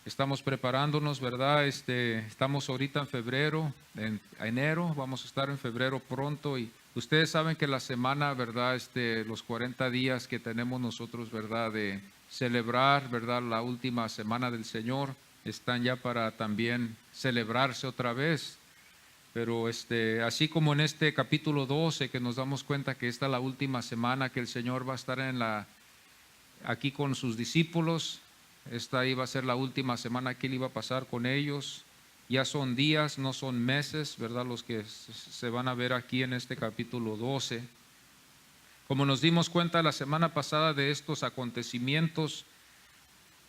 Estamos preparándonos, ¿verdad? Estamos ahorita en febrero, en enero, vamos a estar en febrero pronto y ustedes saben que la semana, ¿verdad? Los 40 días que tenemos nosotros, ¿verdad? De celebrar, ¿verdad? La última semana del Señor, están ya para también celebrarse otra vez. Pero así como en este capítulo 12 que nos damos cuenta que esta es la última semana que el Señor va a estar aquí con sus discípulos. Esta iba a ser la última semana que Él iba a pasar con ellos. Ya son días, no son meses, ¿verdad? Los que se van a ver aquí en este capítulo 12. Como nos dimos cuenta la semana pasada de estos acontecimientos,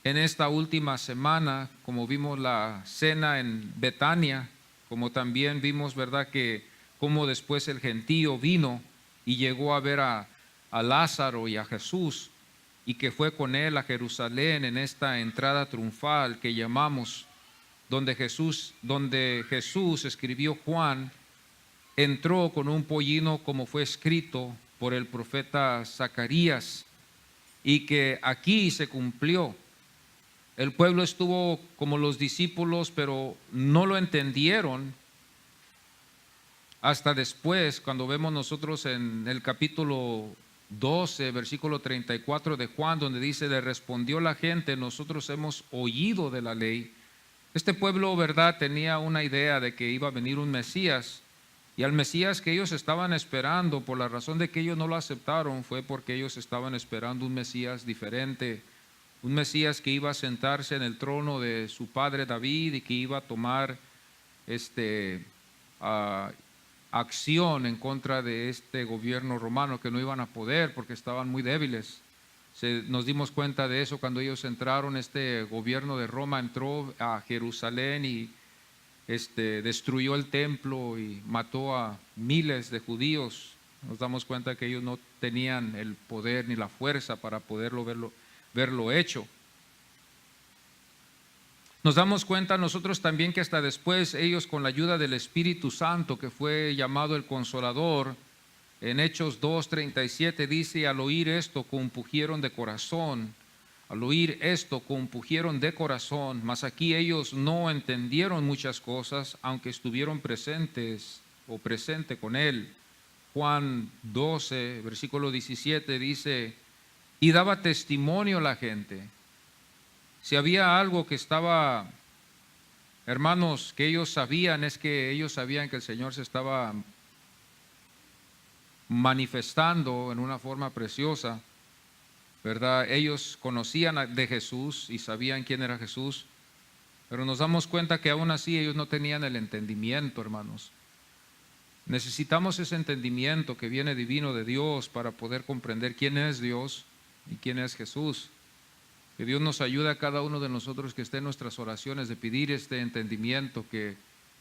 en esta última semana, como vimos la cena en Betania, como también vimos, ¿verdad? Que como después el gentío vino y llegó a ver a Lázaro y a Jesús, y que fue con él a Jerusalén en esta entrada triunfal que llamamos, donde Jesús escribió Juan, entró con un pollino como fue escrito por el profeta Zacarías, y que aquí se cumplió. El pueblo estuvo como los discípulos, pero no lo entendieron hasta después, cuando vemos nosotros en el capítulo 12, versículo 34 de Juan, donde dice: le respondió la gente, nosotros hemos oído de la ley. Este pueblo, ¿verdad?, tenía una idea de que iba a venir un Mesías, y al Mesías que ellos estaban esperando, por la razón de que ellos no lo aceptaron, fue porque ellos estaban esperando un Mesías diferente, un Mesías que iba a sentarse en el trono de su padre David y que iba a tomar acción en contra de este gobierno romano, que no iban a poder porque estaban muy débiles. Nos dimos cuenta de eso cuando ellos entraron. Este gobierno de Roma entró a Jerusalén y destruyó el templo y mató a miles de judíos. Nos damos cuenta que ellos no tenían el poder ni la fuerza para poderlo verlo hecho. Nos damos cuenta nosotros también que hasta después ellos, con la ayuda del Espíritu Santo, que fue llamado el Consolador, en Hechos 2:37 dice: al oír esto compungieron de corazón. Al oír esto compungieron de corazón. Mas aquí ellos no entendieron muchas cosas, aunque estuvieron presentes o presente con él. Juan 12, versículo 17 dice: y daba testimonio la gente. Si había algo que estaba, hermanos, que ellos sabían, es que ellos sabían que el Señor se estaba manifestando en una forma preciosa, ¿verdad? Ellos conocían de Jesús y sabían quién era Jesús, pero nos damos cuenta que aún así ellos no tenían el entendimiento, hermanos. Necesitamos ese entendimiento que viene divino de Dios para poder comprender quién es Dios y quién es Jesús. Que Dios nos ayude a cada uno de nosotros que esté en nuestras oraciones de pedir este entendimiento, que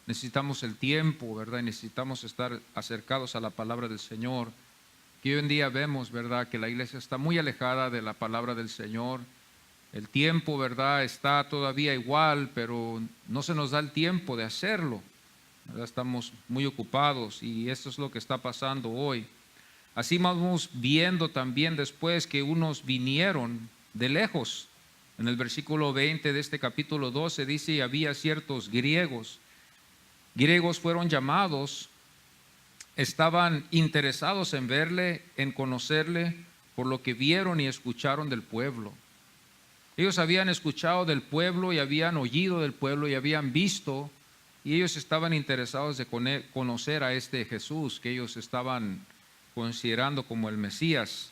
necesitamos el tiempo, ¿verdad? Y necesitamos estar acercados a la palabra del Señor. Que hoy en día vemos, ¿verdad?, que la iglesia está muy alejada de la palabra del Señor. El tiempo, ¿verdad?, está todavía igual, pero no se nos da el tiempo de hacerlo, ¿verdad? Estamos muy ocupados y esto es lo que está pasando hoy. Así vamos viendo también después que unos vinieron de lejos. En el versículo 20 de este capítulo 12 dice: y había ciertos griegos. Griegos fueron llamados, estaban interesados en verle, en conocerle, por lo que vieron y escucharon del pueblo. Ellos habían escuchado del pueblo y habían oído del pueblo y habían visto, y ellos estaban interesados de conocer a este Jesús que ellos estaban considerando como el Mesías.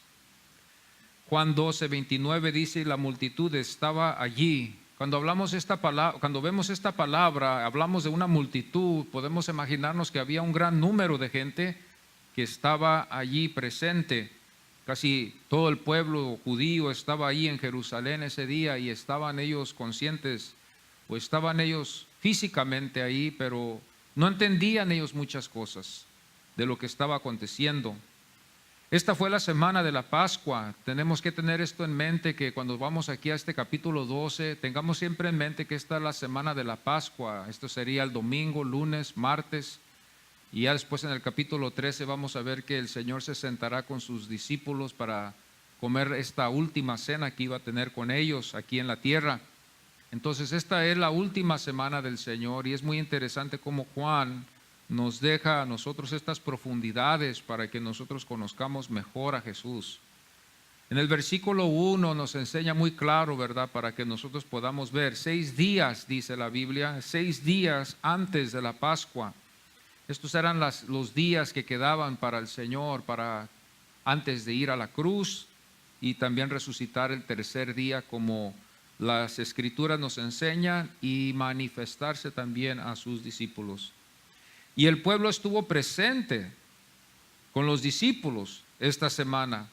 Juan 12:29 dice: la multitud estaba allí. Cuando hablamos esta palabra, cuando vemos esta palabra, hablamos de una multitud. Podemos imaginarnos que había un gran número de gente que estaba allí presente. Casi todo el pueblo judío estaba ahí en Jerusalén ese día, y estaban ellos conscientes, o estaban ellos físicamente ahí, pero no entendían ellos muchas cosas de lo que estaba aconteciendo. Esta fue la semana de la Pascua. Tenemos que tener esto en mente, que cuando vamos aquí a este capítulo 12, tengamos siempre en mente que esta es la semana de la Pascua. Esto sería el domingo, lunes, martes, y ya después en el capítulo 13 vamos a ver que el Señor se sentará con sus discípulos para comer esta última cena que iba a tener con ellos aquí en la tierra. Entonces esta es la última semana del Señor y es muy interesante cómo Juan nos deja a nosotros estas profundidades para que nosotros conozcamos mejor a Jesús. En el versículo 1 nos enseña muy claro, ¿verdad? Para que nosotros podamos ver 6 días, dice la Biblia, 6 días antes de la Pascua. Estos eran los días que quedaban para el Señor, para antes de ir a la cruz y también resucitar el tercer día, como las Escrituras nos enseñan, y manifestarse también a sus discípulos. Y el pueblo estuvo presente con los discípulos esta semana.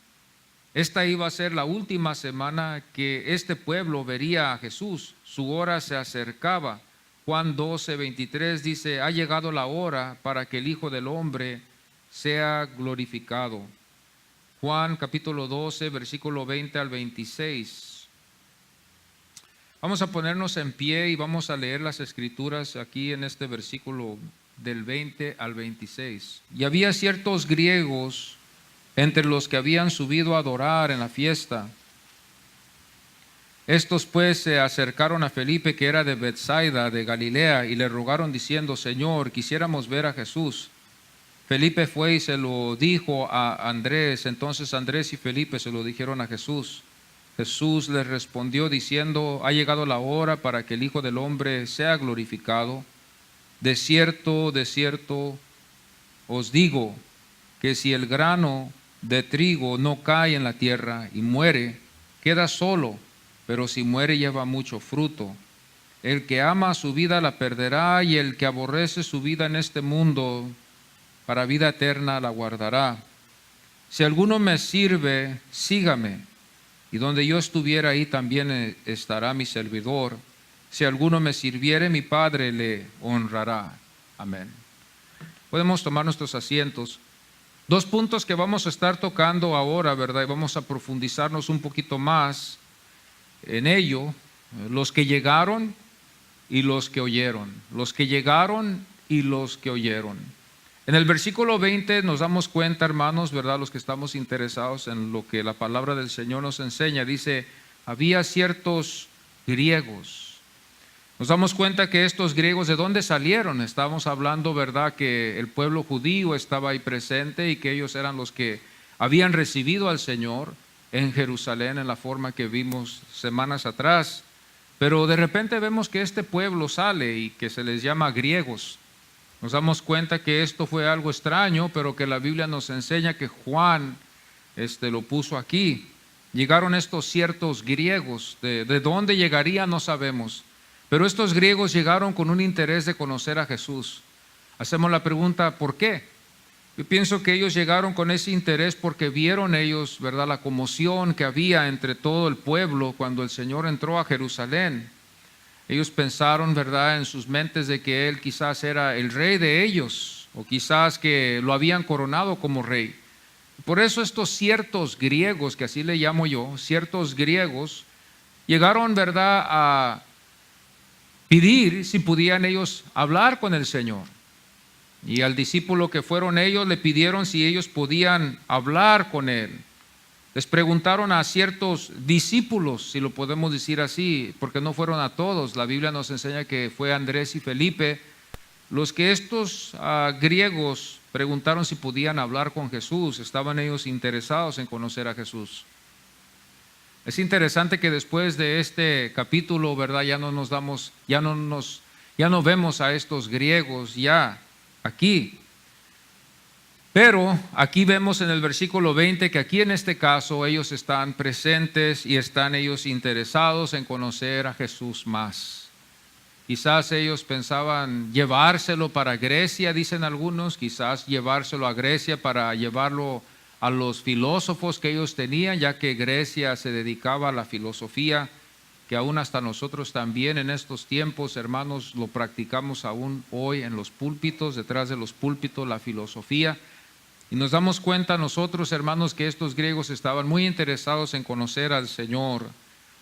Esta iba a ser la última semana que este pueblo vería a Jesús. Su hora se acercaba. Juan 12:23 dice: ha llegado la hora para que el Hijo del Hombre sea glorificado. Juan capítulo 12, versículo 20 al 26. Vamos a ponernos en pie y vamos a leer las Escrituras aquí en este versículo del 20 al 26. Y había ciertos griegos entre los que habían subido a adorar en la fiesta. Estos pues se acercaron a Felipe, que era de Betsaida, de Galilea, y le rogaron diciendo: Señor, quisiéramos ver a Jesús. Felipe fue y se lo dijo a Andrés. Entonces Andrés y Felipe se lo dijeron a Jesús. Jesús les respondió diciendo: ha llegado la hora para que el Hijo del Hombre sea glorificado. De cierto os digo que si el grano de trigo no cae en la tierra y muere, queda solo, pero si muere lleva mucho fruto. El que ama su vida la perderá, y el que aborrece su vida en este mundo, para vida eterna la guardará. Si alguno me sirve, sígame, y donde yo estuviera, ahí también estará mi servidor. Si alguno me sirviere, mi Padre le honrará. Amén. Podemos tomar nuestros asientos. 2 puntos que vamos a estar tocando ahora, ¿verdad? Y vamos a profundizarnos un poquito más en ello. Los que llegaron y los que oyeron. Los que llegaron y los que oyeron. En el versículo 20 nos damos cuenta, hermanos, ¿verdad? Los que estamos interesados en lo que la palabra del Señor nos enseña. Dice: había ciertos griegos. Nos damos cuenta que estos griegos, ¿de dónde salieron? Estamos hablando, ¿verdad?, que el pueblo judío estaba ahí presente y que ellos eran los que habían recibido al Señor en Jerusalén en la forma que vimos semanas atrás. Pero de repente vemos que este pueblo sale y que se les llama griegos. Nos damos cuenta que esto fue algo extraño, pero que la Biblia nos enseña que Juan lo puso aquí. Llegaron estos ciertos griegos. ¿De dónde llegarían? No sabemos. Pero estos griegos llegaron con un interés de conocer a Jesús. Hacemos la pregunta: ¿por qué? Yo pienso que ellos llegaron con ese interés porque vieron ellos, ¿verdad?, la conmoción que había entre todo el pueblo cuando el Señor entró a Jerusalén. Ellos pensaron, ¿verdad?, en sus mentes de que Él quizás era el rey de ellos, o quizás que lo habían coronado como rey. Por eso estos ciertos griegos, que así le llamo yo, ciertos griegos, llegaron, ¿verdad?, a pedir si podían ellos hablar con el Señor. Y al discípulo que fueron ellos le pidieron si ellos podían hablar con Él. Les preguntaron a ciertos discípulos, si lo podemos decir así, porque no fueron a todos. La Biblia nos enseña que fue Andrés y Felipe los que estos griegos preguntaron si podían hablar con Jesús. Estaban ellos interesados en conocer a Jesús. Es interesante que después de este capítulo, ¿verdad?, ya no vemos a estos griegos ya aquí. Pero aquí vemos en el versículo 20 que aquí en este caso ellos están presentes y están ellos interesados en conocer a Jesús más. Quizás ellos pensaban llevárselo para Grecia, dicen algunos, quizás llevárselo a Grecia para llevarlo a los filósofos que ellos tenían, ya que Grecia se dedicaba a la filosofía, que aún hasta nosotros también en estos tiempos, hermanos, lo practicamos aún hoy en los púlpitos, detrás de los púlpitos, la filosofía. Y nos damos cuenta nosotros, hermanos, que estos griegos estaban muy interesados en conocer al Señor.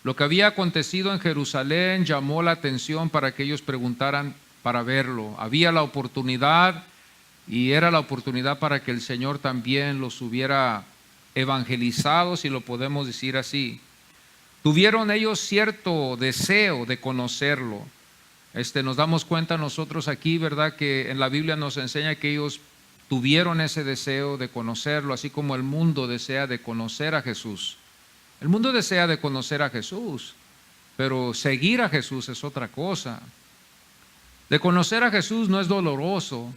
Lo que había acontecido en Jerusalén llamó la atención para que ellos preguntaran para verlo. Había la oportunidad, y era la oportunidad para que el Señor también los hubiera evangelizado, si lo podemos decir así. tuvieron ellos cierto deseo de conocerlo. Nos damos cuenta nosotros aquí, ¿verdad?, que en la Biblia nos enseña que ellos tuvieron ese deseo de conocerlo, así como el mundo desea de conocer a Jesús. El mundo desea de conocer a Jesús, pero seguir a Jesús es otra cosa. De conocer a Jesús no es doloroso,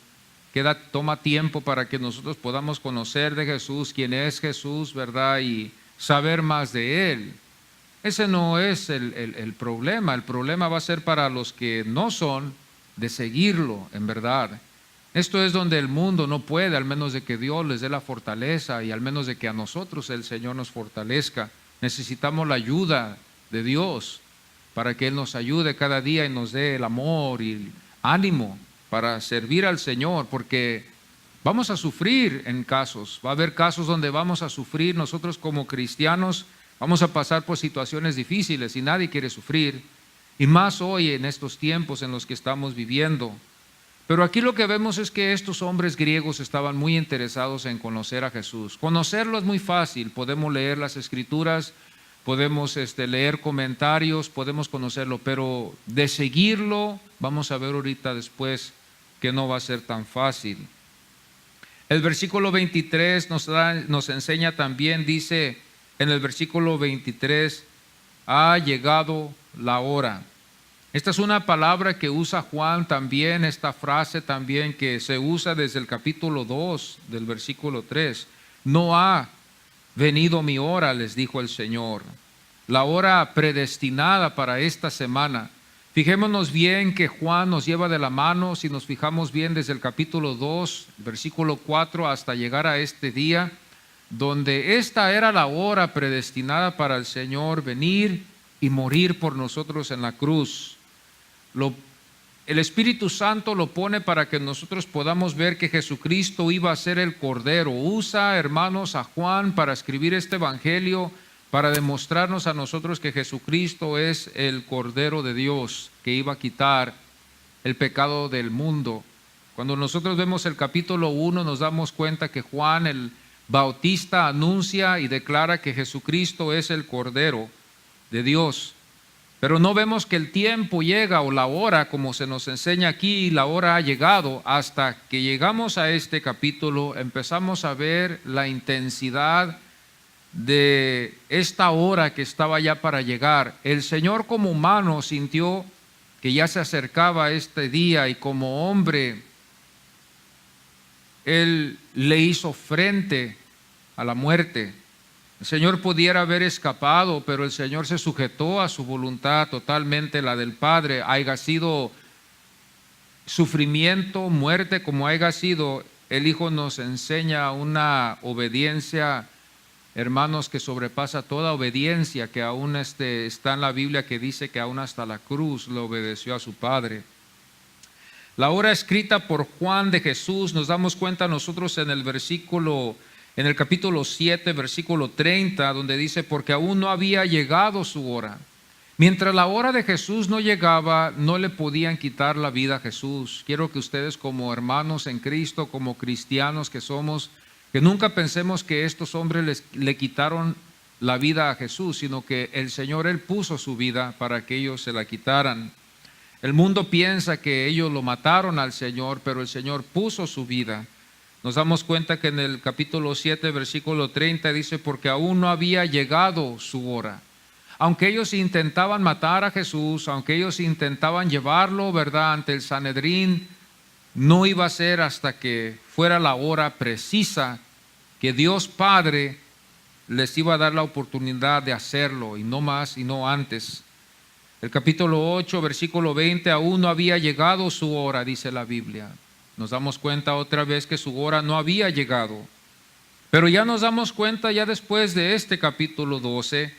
toma tiempo para que nosotros podamos conocer de Jesús, quién es Jesús, ¿verdad?, y saber más de Él. Ese no es el problema. El problema va a ser para los que no son de seguirlo en verdad. Esto es donde el mundo no puede, al menos de que Dios les dé la fortaleza y al menos de que a nosotros el Señor nos fortalezca. Necesitamos la ayuda de Dios para que Él nos ayude cada día y nos dé el amor y el ánimo para servir al Señor, porque vamos a sufrir en casos, va a haber casos donde vamos a sufrir. Nosotros como cristianos vamos a pasar por situaciones difíciles y nadie quiere sufrir, y más hoy en estos tiempos en los que estamos viviendo. Pero aquí lo que vemos es que estos hombres griegos estaban muy interesados en conocer a Jesús. Conocerlo es muy fácil, podemos leer las Escrituras, podemos leer comentarios, podemos conocerlo, pero de seguirlo, vamos a ver ahorita después que no va a ser tan fácil. El versículo 23 nos enseña también, dice en el versículo 23, ha llegado la hora. Esta es una palabra que usa Juan también, esta frase también que se usa desde el capítulo 2 del versículo 3. No ha venido mi hora, les dijo el Señor. La hora predestinada para esta semana. Fijémonos bien que Juan nos lleva de la mano, si nos fijamos bien desde el capítulo 2, versículo 4 hasta llegar a este día, donde esta era la hora predestinada para el Señor venir y morir por nosotros en la cruz. El Espíritu Santo lo pone para que nosotros podamos ver que Jesucristo iba a ser el Cordero. Usa, hermanos, a Juan para escribir este evangelio, para demostrarnos a nosotros que Jesucristo es el Cordero de Dios, que iba a quitar el pecado del mundo. Cuando nosotros vemos el capítulo 1, nos damos cuenta que Juan el Bautista anuncia y declara que Jesucristo es el Cordero de Dios. Pero no vemos que el tiempo llega o la hora, como se nos enseña aquí, la hora ha llegado. Hasta que llegamos a este capítulo, empezamos a ver la intensidad de esta hora que estaba ya para llegar. El Señor como humano sintió que ya se acercaba este día y como hombre, Él le hizo frente a la muerte. El Señor pudiera haber escapado, pero el Señor se sujetó a su voluntad totalmente, la del Padre. Haya sido sufrimiento, muerte, como haya sido, el Hijo nos enseña una obediencia, hermanos, que sobrepasa toda obediencia, que aún está en la Biblia, que dice que aún hasta la cruz le obedeció a su Padre. La hora escrita por Juan de Jesús, nos damos cuenta nosotros en el capítulo 7, versículo 30, donde dice, porque aún no había llegado su hora. Mientras la hora de Jesús no llegaba, no le podían quitar la vida a Jesús. Quiero que ustedes como hermanos en Cristo, como cristianos que somos, que nunca pensemos que estos hombres le quitaron la vida a Jesús, sino que el Señor, Él puso su vida para que ellos se la quitaran. El mundo piensa que ellos lo mataron al Señor, pero el Señor puso su vida. Nos damos cuenta que en el capítulo 7, versículo 30 dice, porque aún no había llegado su hora. Aunque ellos intentaban matar a Jesús, aunque ellos intentaban llevarlo, ¿verdad?, ante el Sanedrín, no iba a ser hasta que fuera la hora precisa que Dios Padre les iba a dar la oportunidad de hacerlo, y no más y no antes. El capítulo 8, versículo 20, aún no había llegado su hora, dice la Biblia. Nos damos cuenta otra vez que su hora no había llegado. Pero ya nos damos cuenta ya después de este capítulo 12,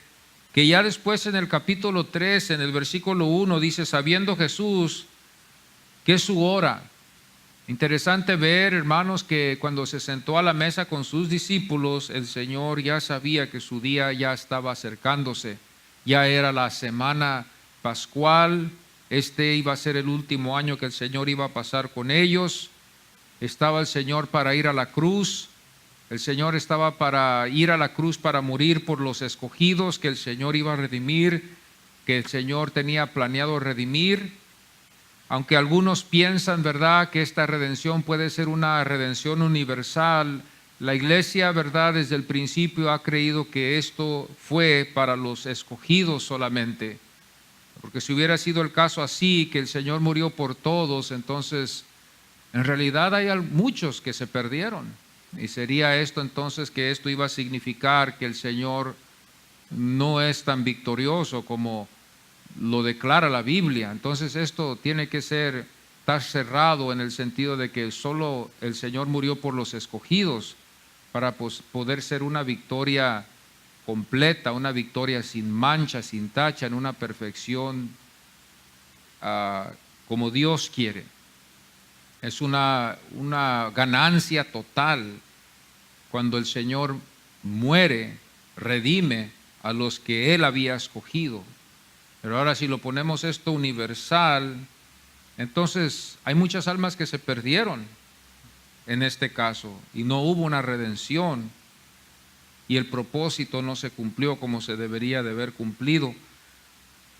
que ya después en el capítulo 3, en el versículo 1, dice, sabiendo Jesús que es su hora. Interesante ver, hermanos, que cuando se sentó a la mesa con sus discípulos, el Señor ya sabía que su día ya estaba acercándose. Ya era la semana pascual. Iba a ser el último año que el Señor iba a pasar con ellos. Estaba el Señor para ir a la cruz. El Señor estaba para ir a la cruz para morir por los escogidos que el Señor iba a redimir, que el Señor tenía planeado redimir. Aunque algunos piensan, ¿verdad?, que esta redención puede ser una redención universal, la iglesia, ¿verdad?, desde el principio ha creído que esto fue para los escogidos solamente. Porque si hubiera sido el caso así, que el Señor murió por todos, entonces en realidad hay muchos que se perdieron. Y sería esto entonces que esto iba a significar que el Señor no es tan victorioso como lo declara la Biblia. Entonces esto tiene que estar cerrado en el sentido de que solo el Señor murió por los escogidos para poder ser una victoria completa, una victoria sin mancha, sin tacha, en una perfección como Dios quiere. Es una ganancia total cuando el Señor muere, redime a los que Él había escogido. Pero ahora si lo ponemos esto universal, entonces hay muchas almas que se perdieron en este caso y no hubo una redención y el propósito no se cumplió como se debería de haber cumplido.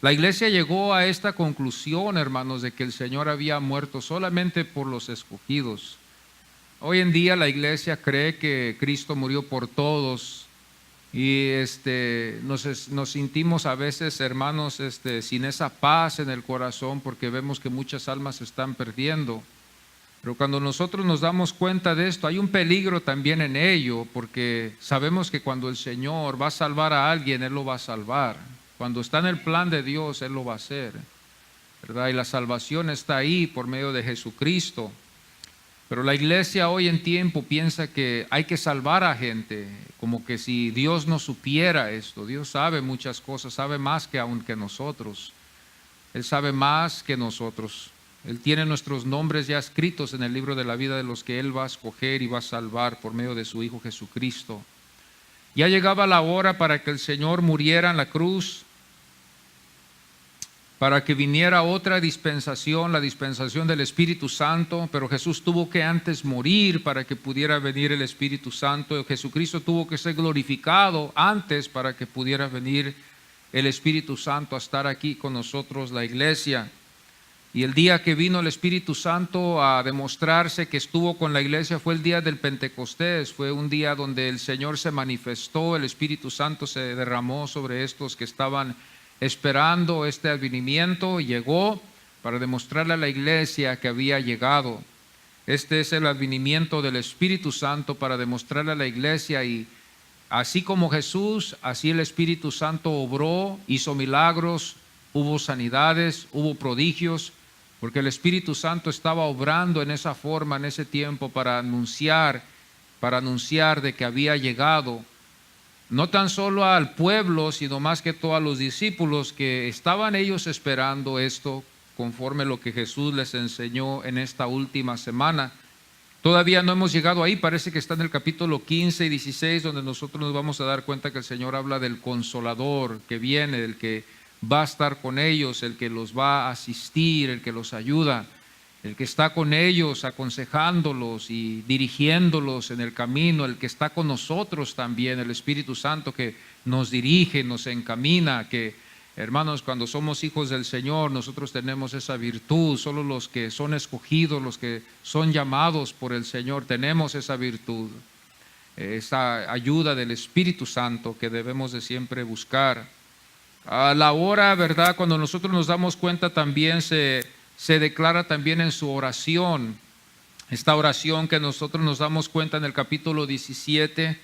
La iglesia llegó a esta conclusión, hermanos, de que el Señor había muerto solamente por los escogidos. Hoy en día la iglesia cree que Cristo murió por todos y nos sentimos a veces, hermanos, sin esa paz en el corazón porque vemos que muchas almas se están perdiendo. Pero cuando nosotros nos damos cuenta de esto, hay un peligro también en ello, porque sabemos que cuando el Señor va a salvar a alguien, Él lo va a salvar. Cuando está en el plan de Dios, Él lo va a hacer, ¿verdad? Y la salvación está ahí por medio de Jesucristo. Pero la iglesia hoy en tiempo piensa que hay que salvar a gente, como que si Dios no supiera esto. Dios sabe muchas cosas, sabe más que aún que nosotros. Él sabe más que nosotros. Él tiene nuestros nombres ya escritos en el libro de la vida de los que Él va a escoger y va a salvar por medio de su Hijo Jesucristo. Ya llegaba la hora para que el Señor muriera en la cruz, para que viniera otra dispensación, la dispensación del Espíritu Santo, pero Jesús tuvo que antes morir para que pudiera venir el Espíritu Santo. Jesucristo tuvo que ser glorificado antes para que pudiera venir el Espíritu Santo a estar aquí con nosotros, la iglesia. Y el día que vino el Espíritu Santo a demostrarse que estuvo con la iglesia fue el día del Pentecostés. Fue un día donde el Señor se manifestó, el Espíritu Santo se derramó sobre estos que estaban esperando este advenimiento, y llegó para demostrarle a la iglesia que había llegado. Este es el advenimiento del Espíritu Santo para demostrarle a la iglesia, y así como Jesús, así el Espíritu Santo obró, hizo milagros, hubo sanidades, hubo prodigios, porque el Espíritu Santo estaba obrando en esa forma, en ese tiempo, para anunciar de que había llegado, no tan solo al pueblo, sino más que todo a los discípulos que estaban ellos esperando esto, conforme lo que Jesús les enseñó en esta última semana. Todavía no hemos llegado ahí, parece que está en el capítulo 15 y 16, donde nosotros nos vamos a dar cuenta que el Señor habla del Consolador que viene, el que va a estar con ellos, el que los va a asistir, el que los ayuda, el que está con ellos aconsejándolos y dirigiéndolos en el camino, el que está con nosotros también, el Espíritu Santo que nos dirige, nos encamina, que hermanos, cuando somos hijos del Señor, nosotros tenemos esa virtud. Solo los que son escogidos, los que son llamados por el Señor, tenemos esa virtud, esa ayuda del Espíritu Santo que debemos de siempre buscar. A la hora, ¿verdad?, cuando nosotros nos damos cuenta, también se declara también en su oración, esta oración que nosotros nos damos cuenta en el capítulo 17,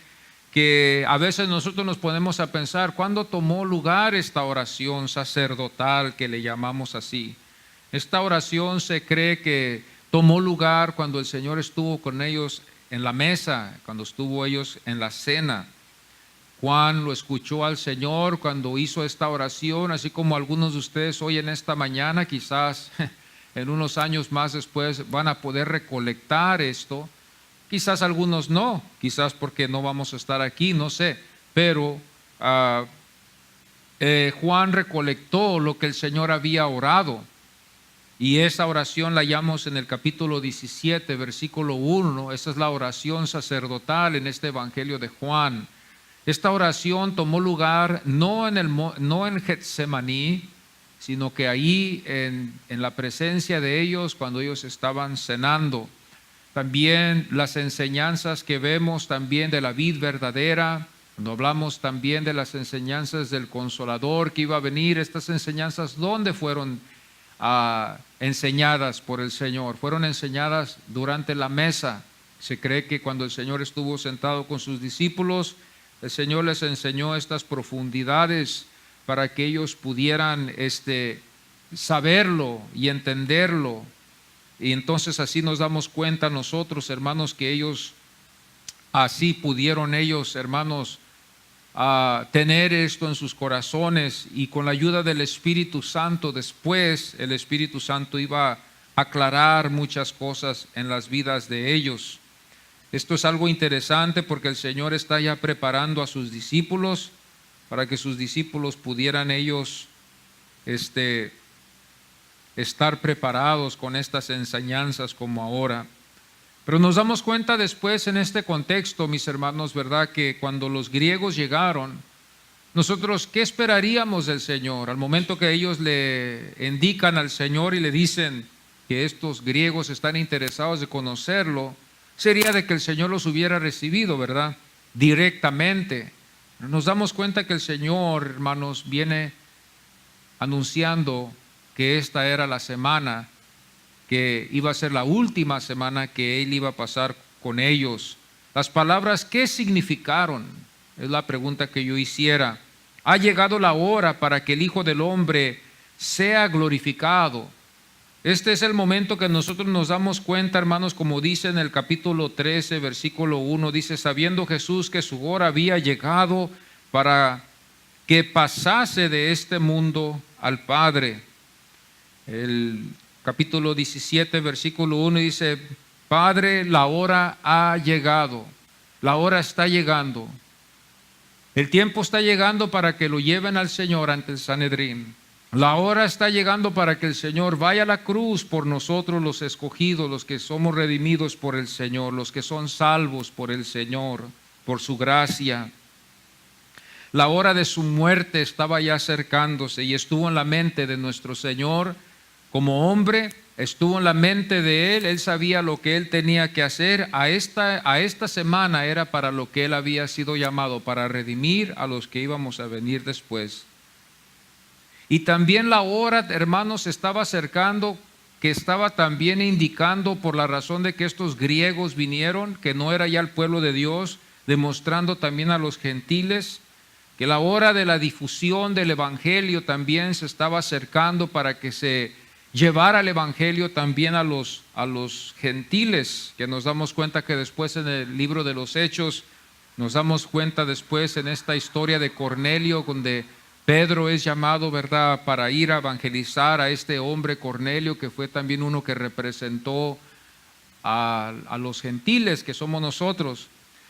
que a veces nosotros nos ponemos a pensar, ¿cuándo tomó lugar esta oración sacerdotal que le llamamos así? Esta oración se cree que tomó lugar cuando el Señor estuvo con ellos en la mesa, cuando estuvo ellos en la cena. Juan lo escuchó al Señor cuando hizo esta oración, así como algunos de ustedes hoy en esta mañana, quizás en unos años más después van a poder recolectar esto. Quizás algunos no, quizás porque no vamos a estar aquí, no sé, pero Juan recolectó lo que el Señor había orado. Y esa oración la hallamos en el capítulo 17, versículo 1. Esa es la oración sacerdotal en este Evangelio de Juan. Esta oración tomó lugar no en Getsemaní, sino que ahí en la presencia de ellos cuando ellos estaban cenando. También las enseñanzas que vemos también de la vid verdadera, cuando hablamos también de las enseñanzas del Consolador que iba a venir, estas enseñanzas, ¿dónde fueron enseñadas por el Señor? Fueron enseñadas durante la mesa. Se cree que cuando el Señor estuvo sentado con sus discípulos, el Señor les enseñó estas profundidades para que ellos pudieran saberlo y entenderlo. Y entonces así nos damos cuenta nosotros, hermanos, que ellos, así pudieron ellos, hermanos, tener esto en sus corazones, y con la ayuda del Espíritu Santo, después el Espíritu Santo iba a aclarar muchas cosas en las vidas de ellos. Esto es algo interesante porque el Señor está ya preparando a sus discípulos para que sus discípulos pudieran ellos estar preparados con estas enseñanzas como ahora. Pero nos damos cuenta después en este contexto, mis hermanos, ¿verdad?, que cuando los griegos llegaron, nosotros, ¿qué esperaríamos del Señor? Al momento que ellos le indican al Señor y le dicen que estos griegos están interesados de conocerlo, sería de que el Señor los hubiera recibido, ¿verdad?, directamente. Nos damos cuenta que el Señor, hermanos, viene anunciando que esta era la semana, que iba a ser la última semana que Él iba a pasar con ellos. Las palabras, ¿qué significaron? Es la pregunta que yo hiciera. Ha llegado la hora para que el Hijo del Hombre sea glorificado. Este es el momento que nosotros nos damos cuenta, hermanos, como dice en el capítulo 13, versículo 1, dice, sabiendo Jesús que su hora había llegado para que pasase de este mundo al Padre. El capítulo 17, versículo 1 dice, Padre, la hora ha llegado, la hora está llegando. El tiempo está llegando para que lo lleven al Señor ante el Sanedrín. La hora está llegando para que el Señor vaya a la cruz por nosotros los escogidos, los que somos redimidos por el Señor, los que son salvos por el Señor, por su gracia. La hora de su muerte estaba ya acercándose y estuvo en la mente de nuestro Señor como hombre, estuvo en la mente de Él sabía lo que Él tenía que hacer. A esta semana era para lo que Él había sido llamado, para redimir a los que íbamos a venir después. Y también la hora, hermanos, se estaba acercando, que estaba también indicando por la razón de que estos griegos vinieron, que no era ya el pueblo de Dios, demostrando también a los gentiles que la hora de la difusión del Evangelio también se estaba acercando para que se llevara el Evangelio también a los gentiles, que nos damos cuenta que después en el libro de los Hechos, nos damos cuenta después en esta historia de Cornelio, donde Pedro es llamado, ¿verdad?, para ir a evangelizar a este hombre Cornelio, que fue también uno que representó a los gentiles, que somos nosotros.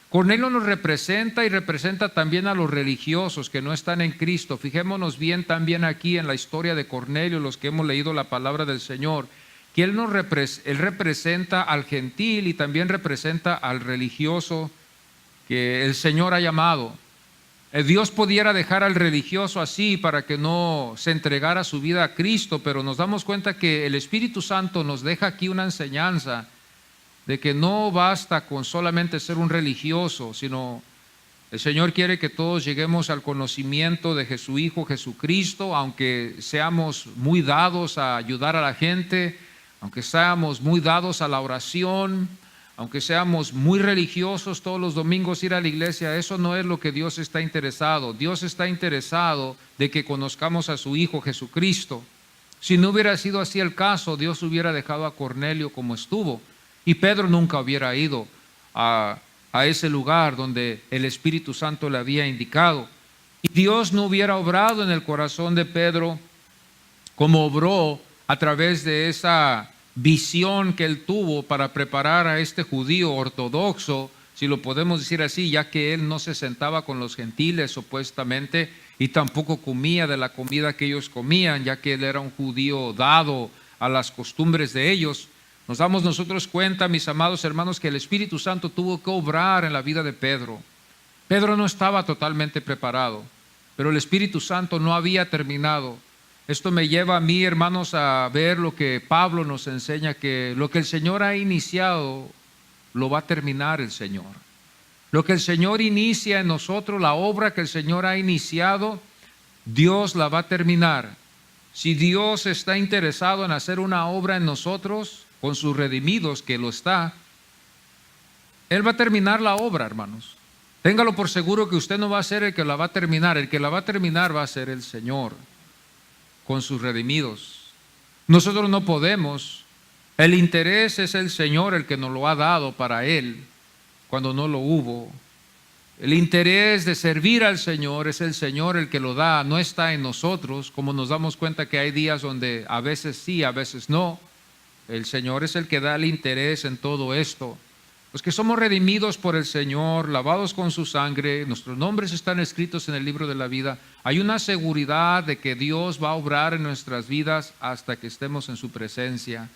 Cornelio nos representa y representa también a los religiosos que no están en Cristo. Fijémonos bien también aquí en la historia de Cornelio, los que hemos leído la palabra del Señor, que él representa al gentil y también representa al religioso que el Señor ha llamado. Dios pudiera dejar al religioso así para que no se entregara su vida a Cristo, pero nos damos cuenta que el Espíritu Santo nos deja aquí una enseñanza de que no basta con solamente ser un religioso, sino el Señor quiere que todos lleguemos al conocimiento de su Hijo Jesucristo, aunque seamos muy dados a ayudar a la gente, aunque seamos muy dados a la oración, aunque seamos muy religiosos todos los domingos ir a la iglesia. Eso no es lo que Dios está interesado. Dios está interesado de que conozcamos a su Hijo Jesucristo. Si no hubiera sido así el caso, Dios hubiera dejado a Cornelio como estuvo, y Pedro nunca hubiera ido a ese lugar donde el Espíritu Santo le había indicado. Y Dios no hubiera obrado en el corazón de Pedro como obró a través de esa visión que él tuvo para preparar a este judío ortodoxo, si lo podemos decir así, ya que él no se sentaba con los gentiles supuestamente y tampoco comía de la comida que ellos comían, ya que él era un judío dado a las costumbres de ellos. Nos damos nosotros cuenta, mis amados hermanos, que el Espíritu Santo tuvo que obrar en la vida de Pedro. Pedro no estaba totalmente preparado, pero el Espíritu Santo no había terminado. Esto me lleva a mí, hermanos, a ver lo que Pablo nos enseña, que lo que el Señor ha iniciado, lo va a terminar el Señor. Lo que el Señor inicia en nosotros, la obra que el Señor ha iniciado, Dios la va a terminar. Si Dios está interesado en hacer una obra en nosotros, con sus redimidos, que lo está, Él va a terminar la obra, hermanos. Téngalo por seguro que usted no va a ser el que la va a terminar. El que la va a terminar va a ser el Señor, con sus redimidos. Nosotros no podemos. El interés es el Señor el que nos lo ha dado para Él, cuando no lo hubo. El interés de servir al Señor es el Señor el que lo da, no está en nosotros, como nos damos cuenta que hay días donde a veces sí, a veces no. El Señor es el que da el interés en todo esto. Los que somos redimidos por el Señor, lavados con su sangre, nuestros nombres están escritos en el libro de la vida. Hay una seguridad de que Dios va a obrar en nuestras vidas hasta que estemos en su presencia.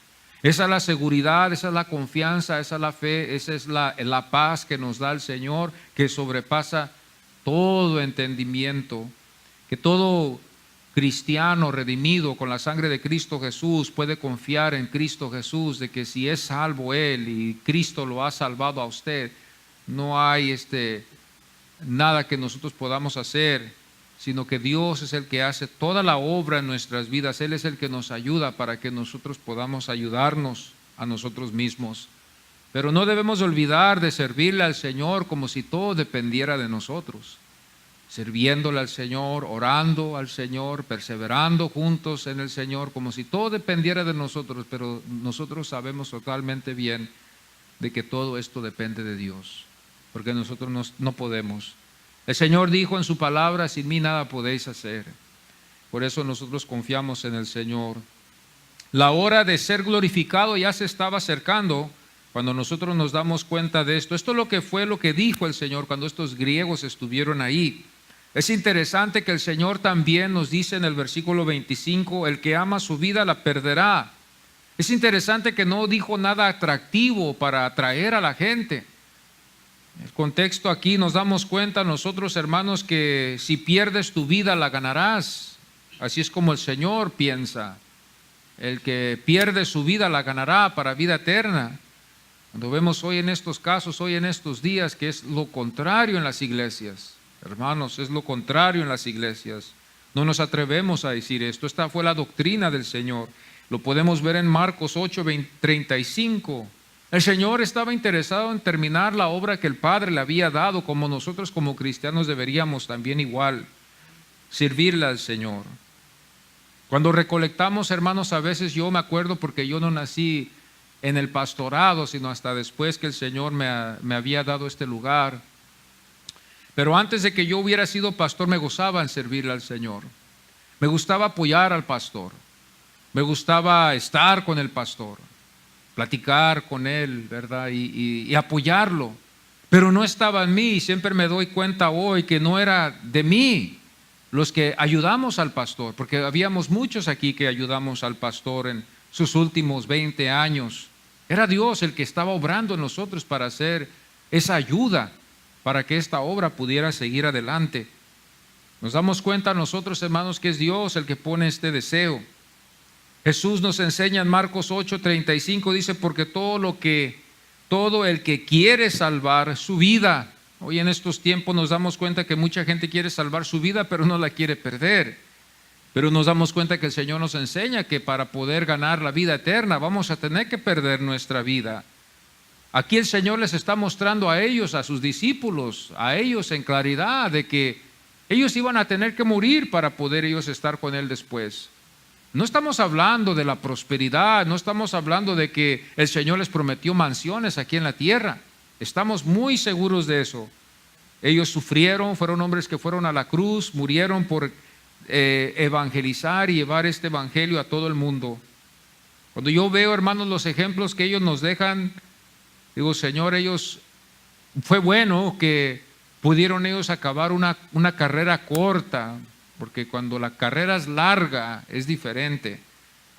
Esa es la seguridad, esa es la confianza, esa es la fe, esa es la paz que nos da el Señor, que sobrepasa todo entendimiento, que todo cristiano redimido con la sangre de Cristo Jesús puede confiar en Cristo Jesús, de que si es salvo Él y Cristo lo ha salvado a usted, no hay nada que nosotros podamos hacer, sino que Dios es el que hace toda la obra en nuestras vidas. Él es el que nos ayuda para que nosotros podamos ayudarnos a nosotros mismos. Pero no debemos olvidar de servirle al Señor como si todo dependiera de nosotros. Sirviéndole al Señor, orando al Señor, perseverando juntos en el Señor, como si todo dependiera de nosotros, pero nosotros sabemos totalmente bien de que todo esto depende de Dios, porque nosotros no podemos. El Señor dijo en su palabra: sin mí nada podéis hacer. Por eso nosotros confiamos en el Señor. La hora de ser glorificado ya se estaba acercando cuando nosotros nos damos cuenta de esto. Esto es lo que dijo el Señor cuando estos griegos estuvieron ahí. Es interesante que el Señor también nos dice en el versículo 25: el que ama su vida la perderá. Es interesante que no dijo nada atractivo para atraer a la gente. El contexto aquí nos damos cuenta nosotros, hermanos, que si pierdes tu vida la ganarás. Así es como el Señor piensa. El que pierde su vida la ganará para vida eterna. Cuando vemos hoy en estos casos, hoy en estos días, que es lo contrario en las iglesias. Hermanos, es lo contrario en las iglesias. No nos atrevemos a decir esto. Esta fue la doctrina del Señor. Lo podemos ver en Marcos 8:35. El Señor estaba interesado en terminar la obra que el Padre le había dado, como nosotros como cristianos deberíamos también igual servirle al Señor. Cuando recolectamos, hermanos, a veces yo me acuerdo, porque yo no nací en el pastorado, sino hasta después que el Señor me había dado este lugar. Pero antes de que yo hubiera sido pastor, me gozaba en servirle al Señor. Me gustaba apoyar al pastor. Me gustaba estar con el pastor, platicar con él, ¿verdad? Y apoyarlo. Pero no estaba en mí. Siempre me doy cuenta hoy que no era de mí los que ayudamos al pastor, porque habíamos muchos aquí que ayudamos al pastor en sus últimos 20 años. Era Dios el que estaba obrando en nosotros para hacer esa ayuda, para que esta obra pudiera seguir adelante. Nos damos cuenta nosotros, hermanos, que es Dios el que pone este deseo. Jesús nos enseña en Marcos 8:35, dice: porque todo el que quiere salvar su vida. Hoy en estos tiempos nos damos cuenta que mucha gente quiere salvar su vida, pero no la quiere perder. Pero nos damos cuenta que el Señor nos enseña que para poder ganar la vida eterna vamos a tener que perder nuestra vida. Aquí el Señor les está mostrando a ellos, a sus discípulos, a ellos en claridad de que ellos iban a tener que morir para poder ellos estar con Él después. No estamos hablando de la prosperidad, no estamos hablando de que el Señor les prometió mansiones aquí en la tierra. Estamos muy seguros de eso. Ellos sufrieron, fueron hombres que fueron a la cruz, murieron por evangelizar y llevar este evangelio a todo el mundo. Cuando yo veo, hermanos, los ejemplos que ellos nos dejan, digo: Señor, fue bueno que pudieron ellos acabar una carrera corta, porque cuando la carrera es larga es diferente.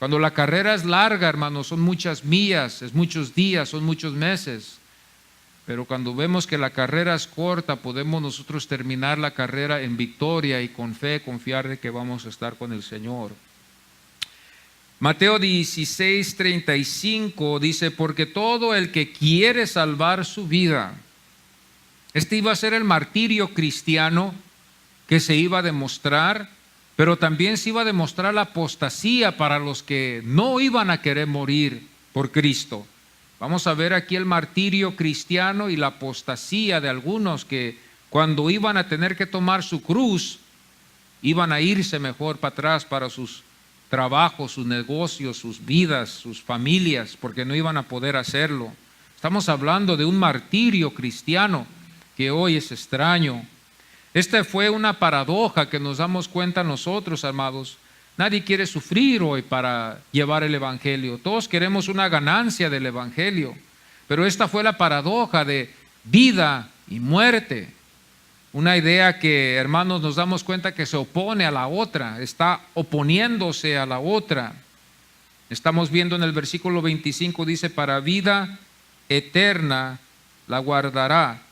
Cuando la carrera es larga, hermanos, son muchas millas, es muchos días, son muchos meses. Pero cuando vemos que la carrera es corta, podemos nosotros terminar la carrera en victoria y con fe confiar de que vamos a estar con el Señor. Mateo 16:35 dice, porque todo el que quiere salvar su vida, este iba a ser el martirio cristiano que se iba a demostrar, pero también se iba a demostrar la apostasía para los que no iban a querer morir por Cristo. Vamos a ver aquí el martirio cristiano y la apostasía de algunos que cuando iban a tener que tomar su cruz, iban a irse mejor para atrás para sus trabajos, sus negocios, sus vidas, sus familias, porque no iban a poder hacerlo. Estamos hablando de un martirio cristiano que hoy es extraño. Esta fue una paradoja que nos damos cuenta nosotros, amados. Nadie quiere sufrir hoy para llevar el evangelio. Todos queremos una ganancia del evangelio. Pero esta fue la paradoja de vida y muerte. Una idea que, hermanos, nos damos cuenta que se opone a la otra, está oponiéndose a la otra. Estamos viendo en el versículo 25, dice, para vida eterna la guardará.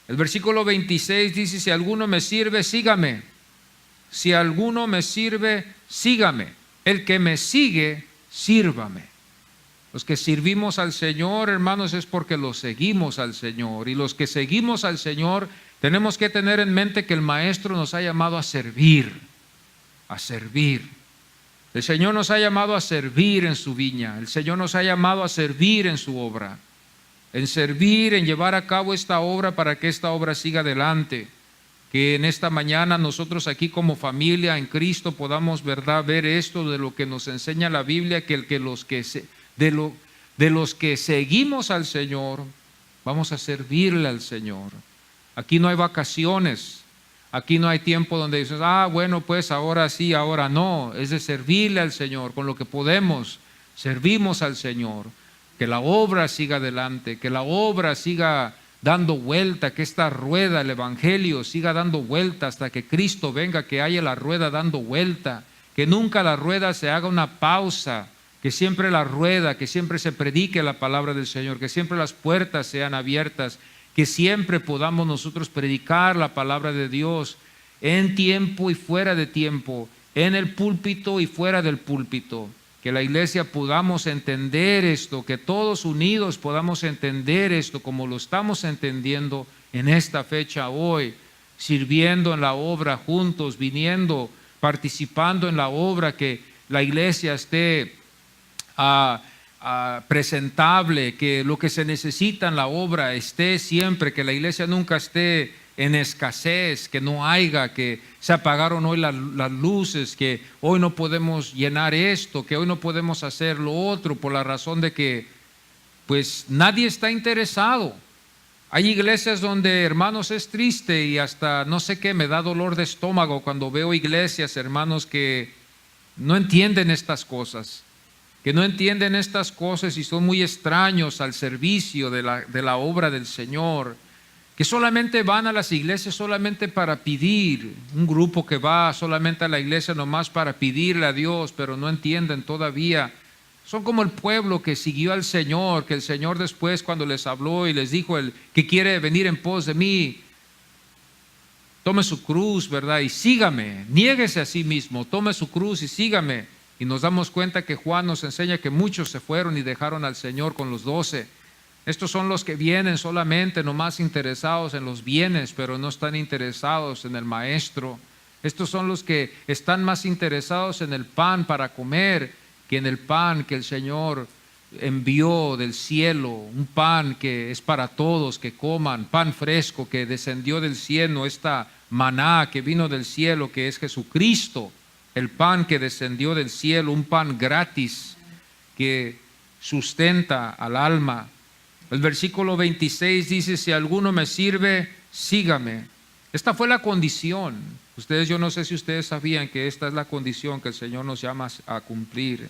El versículo 26 dice, si alguno me sirve, sígame. Si alguno me sirve, sígame. El que me sigue, sírvame. Los que servimos al Señor, hermanos, es porque los seguimos al Señor. Y los que seguimos al Señor, tenemos que tener en mente que el Maestro nos ha llamado a servir. A servir. El Señor nos ha llamado a servir en su viña. El Señor nos ha llamado a servir en su obra. En servir, en llevar a cabo esta obra para que esta obra siga adelante. Que en esta mañana nosotros aquí como familia en Cristo podamos, ¿verdad?, ver esto de lo que nos enseña la Biblia, que de los que seguimos al Señor, vamos a servirle al Señor. Aquí no hay vacaciones, aquí no hay tiempo donde dices, bueno, pues ahora sí, ahora no. Es de servirle al Señor con lo que podemos, servimos al Señor. Que la obra siga adelante, que la obra siga dando vuelta, que esta rueda, el evangelio, siga dando vuelta hasta que Cristo venga, que haya la rueda dando vuelta, que nunca la rueda se haga una pausa, que siempre la rueda, que siempre se predique la palabra del Señor, que siempre las puertas sean abiertas, que siempre podamos nosotros predicar la palabra de Dios en tiempo y fuera de tiempo, en el púlpito y fuera del púlpito. Que la iglesia podamos entender esto, que todos unidos podamos entender esto como lo estamos entendiendo en esta fecha hoy, sirviendo en la obra juntos, viniendo, participando en la obra, que la iglesia esté presentable, que lo que se necesita en la obra esté siempre, que la iglesia nunca esté en escasez, que no haya, que se apagaron hoy las luces, que hoy no podemos llenar esto, que hoy no podemos hacer lo otro, por la razón de que pues nadie está interesado. Hay iglesias donde, hermanos, es triste y hasta no sé qué, me da dolor de estómago cuando veo iglesias, hermanos, que no entienden estas cosas, y son muy extraños al servicio de la obra del Señor, que solamente van a las iglesias solamente para pedir, un grupo que va solamente a la iglesia nomás para pedirle a Dios, pero no entienden todavía. Son como el pueblo que siguió al Señor, que el Señor después cuando les habló y les dijo, el que quiere venir en pos de mí, tome su cruz, ¿verdad? Y sígame, niéguese a sí mismo, tome su cruz y sígame. Y nos damos cuenta que Juan nos enseña que muchos se fueron y dejaron al Señor con los 12. Estos son los que vienen solamente nomás interesados en los bienes, pero no están interesados en el Maestro. Estos son los que están más interesados en el pan para comer que en el pan que el Señor envió del cielo, un pan que es para todos, que coman, pan fresco que descendió del cielo, esta maná que vino del cielo, que es Jesucristo, el pan que descendió del cielo, un pan gratis que sustenta al alma. El versículo 26 dice, si alguno me sirve, sígame. Esta fue la condición. Yo no sé si ustedes sabían que esta es la condición que el Señor nos llama a cumplir.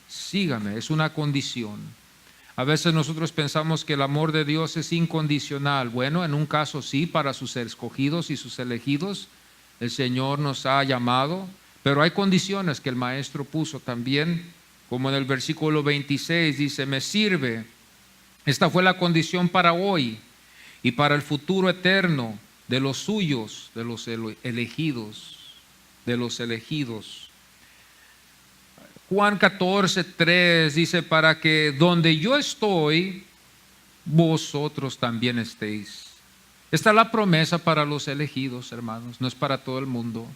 Sígame, es una condición. A veces nosotros pensamos que el amor de Dios es incondicional. Bueno, en un caso sí, para sus escogidos y sus elegidos, el Señor nos ha llamado, pero hay condiciones que el Maestro puso también. como en el versículo 26 dice, me sirve. Esta fue la condición para hoy y para el futuro eterno de los suyos, de los elegidos, de los elegidos. Juan 14:3 dice, para que donde yo estoy, vosotros también estéis. Esta es la promesa para los elegidos, hermanos, no es para todo el mundo.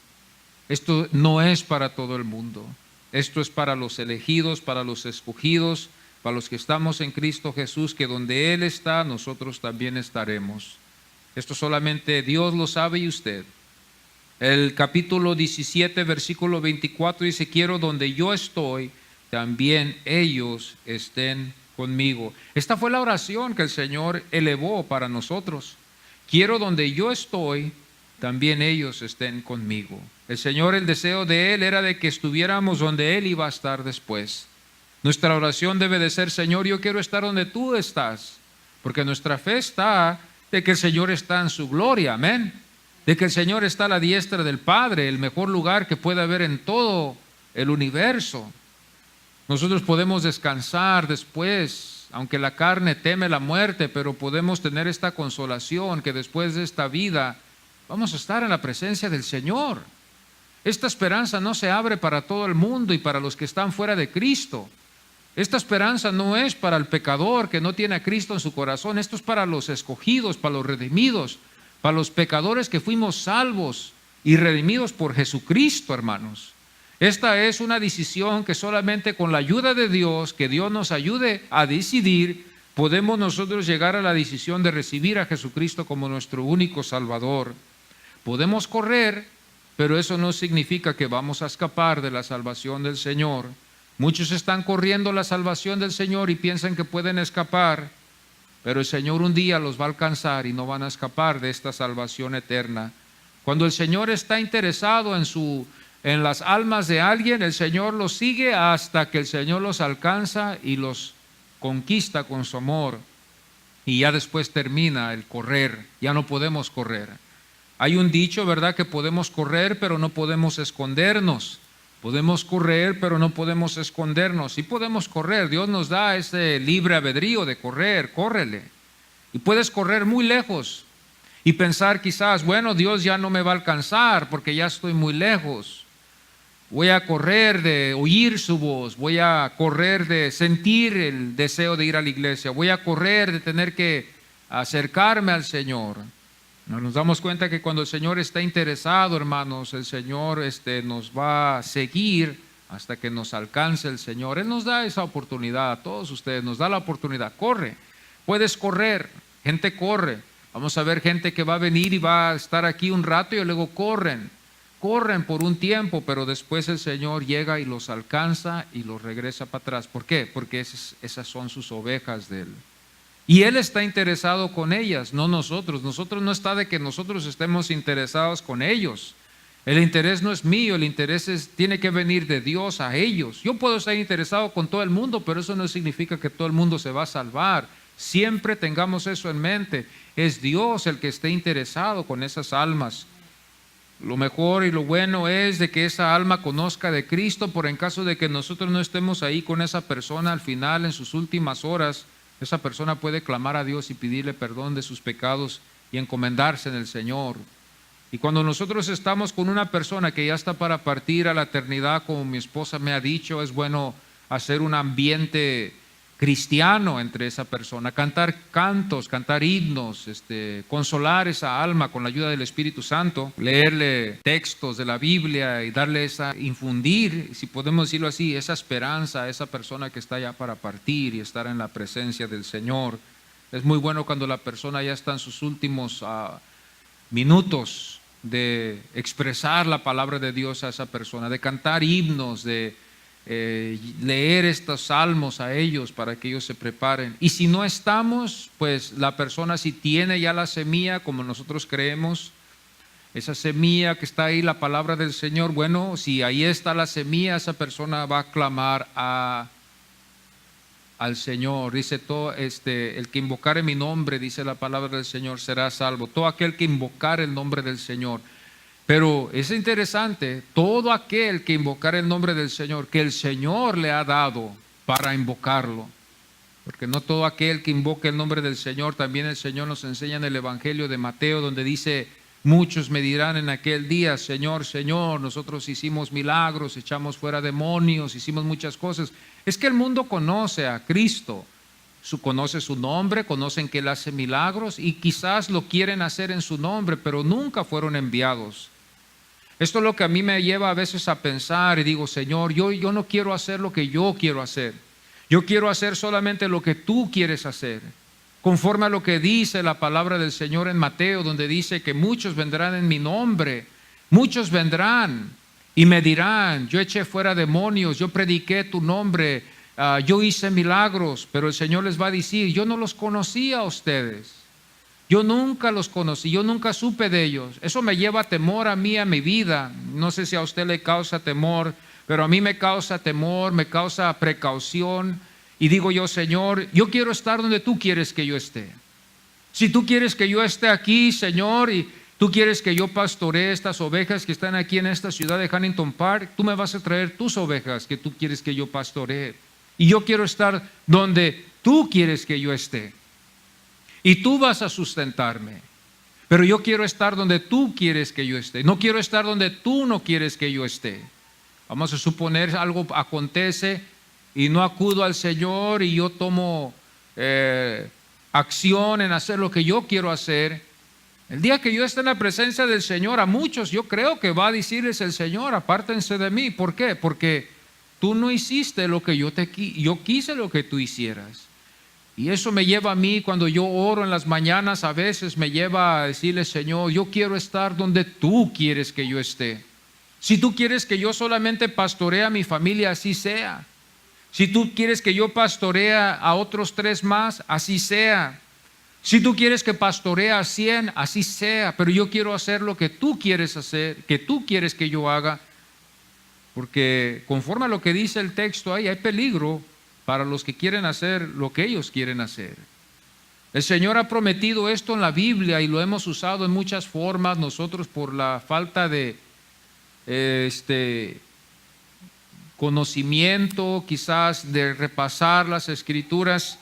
Esto no es para todo el mundo. Esto es para los elegidos, para los escogidos, para los que estamos en Cristo Jesús, que donde Él está, nosotros también estaremos. Esto solamente Dios lo sabe y usted. El capítulo 17, versículo 24 dice, quiero donde yo estoy, también ellos estén conmigo. Esta fue la oración que el Señor elevó para nosotros. Quiero donde yo estoy, también ellos estén conmigo. El Señor, el deseo de Él era de que estuviéramos donde Él iba a estar después. Nuestra oración debe de ser, Señor, yo quiero estar donde tú estás, porque nuestra fe está de que el Señor está en su gloria, amén. De que el Señor está a la diestra del Padre, el mejor lugar que puede haber en todo el universo. Nosotros podemos descansar después, aunque la carne teme la muerte, pero podemos tener esta consolación que después de esta vida vamos a estar en la presencia del Señor. Esta esperanza no se abre para todo el mundo y para los que están fuera de Cristo. Esta esperanza no es para el pecador que no tiene a Cristo en su corazón. Esto es para los escogidos, para los redimidos, para los pecadores que fuimos salvos y redimidos por Jesucristo, hermanos. Esta es una decisión que solamente con la ayuda de Dios, que Dios nos ayude a decidir, podemos nosotros llegar a la decisión de recibir a Jesucristo como nuestro único Salvador. Podemos correr, pero eso no significa que vamos a escapar de la salvación del Señor. Muchos están corriendo la salvación del Señor y piensan que pueden escapar, pero el Señor un día los va a alcanzar y no van a escapar de esta salvación eterna. Cuando el Señor está interesado en las almas de alguien, el Señor los sigue hasta que el Señor los alcanza y los conquista con su amor. Y ya después termina el correr, ya no podemos correr. Hay un dicho, ¿verdad?, que podemos correr, pero no podemos escondernos. Podemos correr, pero no podemos escondernos. Sí podemos correr, Dios nos da ese libre albedrío de correr, córrele. Y puedes correr muy lejos y pensar quizás, bueno, Dios ya no me va a alcanzar porque ya estoy muy lejos. Voy a correr de oír su voz, voy a correr de sentir el deseo de ir a la iglesia, voy a correr de tener que acercarme al Señor. Nos damos cuenta que cuando el Señor está interesado, hermanos, el Señor nos va a seguir hasta que nos alcance el Señor. Él nos da esa oportunidad, a todos ustedes nos da la oportunidad. Corre, puedes correr, gente corre. Vamos a ver gente que va a venir y va a estar aquí un rato y luego corren por un tiempo, pero después el Señor llega y los alcanza y los regresa para atrás. ¿Por qué? Porque esas son sus ovejas de Él. Y Él está interesado con ellas, no nosotros. Nosotros no está de que nosotros estemos interesados con ellos. El interés no es mío, el interés tiene que venir de Dios a ellos. Yo puedo estar interesado con todo el mundo, pero eso no significa que todo el mundo se va a salvar. Siempre tengamos eso en mente. Es Dios el que esté interesado con esas almas. Lo mejor y lo bueno es de que esa alma conozca de Cristo, por en caso de que nosotros no estemos ahí con esa persona al final, en sus últimas horas, esa persona puede clamar a Dios y pedirle perdón de sus pecados y encomendarse en el Señor. Y cuando nosotros estamos con una persona que ya está para partir a la eternidad, como mi esposa me ha dicho, es bueno hacer un ambiente cristiano entre esa persona, cantar cantos, cantar himnos, consolar esa alma con la ayuda del Espíritu Santo, leerle textos de la Biblia y darle infundir, si podemos decirlo así, esa esperanza a esa persona que está ya para partir y estar en la presencia del Señor. Es muy bueno cuando la persona ya está en sus últimos minutos de expresar la palabra de Dios a esa persona, de cantar himnos, de leer estos salmos a ellos para que ellos se preparen. Y si no estamos, pues la persona, si tiene ya la semilla, como nosotros creemos, esa semilla que está ahí, la palabra del Señor, bueno, si ahí está la semilla, esa persona va a clamar al Señor. Dice todo, el que invocare mi nombre, dice la palabra del Señor, será salvo. Todo aquel que invocare el nombre del Señor. Pero es interesante, todo aquel que invocar el nombre del Señor, que el Señor le ha dado para invocarlo. Porque no todo aquel que invoque el nombre del Señor, también el Señor nos enseña en el Evangelio de Mateo, donde dice: muchos me dirán en aquel día, Señor, Señor, nosotros hicimos milagros, echamos fuera demonios, hicimos muchas cosas. Es que el mundo conoce a Cristo, conoce su nombre, conocen que Él hace milagros y quizás lo quieren hacer en su nombre, pero nunca fueron enviados. Esto es lo que a mí me lleva a veces a pensar y digo: Señor, yo no quiero hacer lo que yo quiero hacer. Yo quiero hacer solamente lo que tú quieres hacer, conforme a lo que dice la palabra del Señor en Mateo, donde dice que muchos vendrán en mi nombre, muchos vendrán y me dirán: yo eché fuera demonios, yo prediqué tu nombre, yo hice milagros. Pero el Señor les va a decir: yo no los conocía a ustedes, yo nunca los conocí, yo nunca supe de ellos. Eso me lleva temor a mí, a mi vida. No sé si a usted le causa temor, pero a mí me causa temor, me causa precaución. Y digo yo: Señor, yo quiero estar donde tú quieres que yo esté. Si tú quieres que yo esté aquí, Señor, y tú quieres que yo pastoree estas ovejas que están aquí en esta ciudad de Huntington Park, tú me vas a traer tus ovejas que tú quieres que yo pastoree. Y yo quiero estar donde tú quieres que yo esté. Y tú vas a sustentarme. Pero yo quiero estar donde tú quieres que yo esté. No quiero estar donde tú no quieres que yo esté. Vamos a suponer algo acontece y no acudo al Señor y yo tomo acción en hacer lo que yo quiero hacer. El día que yo esté en la presencia del Señor, a muchos yo creo que va a decirles el Señor: apártense de mí. ¿Por qué? Porque tú no hiciste lo que yo quise lo que tú hicieras. Y eso me lleva a mí, cuando yo oro en las mañanas, a veces me lleva a decirle: Señor, yo quiero estar donde tú quieres que yo esté. Si tú quieres que yo solamente pastoree a mi familia, así sea. Si tú quieres que yo pastoree a otros 3 más, así sea. Si tú quieres que pastoree a 100, así sea. Pero yo quiero hacer lo que tú quieres hacer, que tú quieres que yo haga. Porque conforme a lo que dice el texto ahí, hay peligro para los que quieren hacer lo que ellos quieren hacer. El Señor ha prometido esto en la Biblia y lo hemos usado en muchas formas. Nosotros, por la falta de conocimiento, quizás de repasar las Escrituras.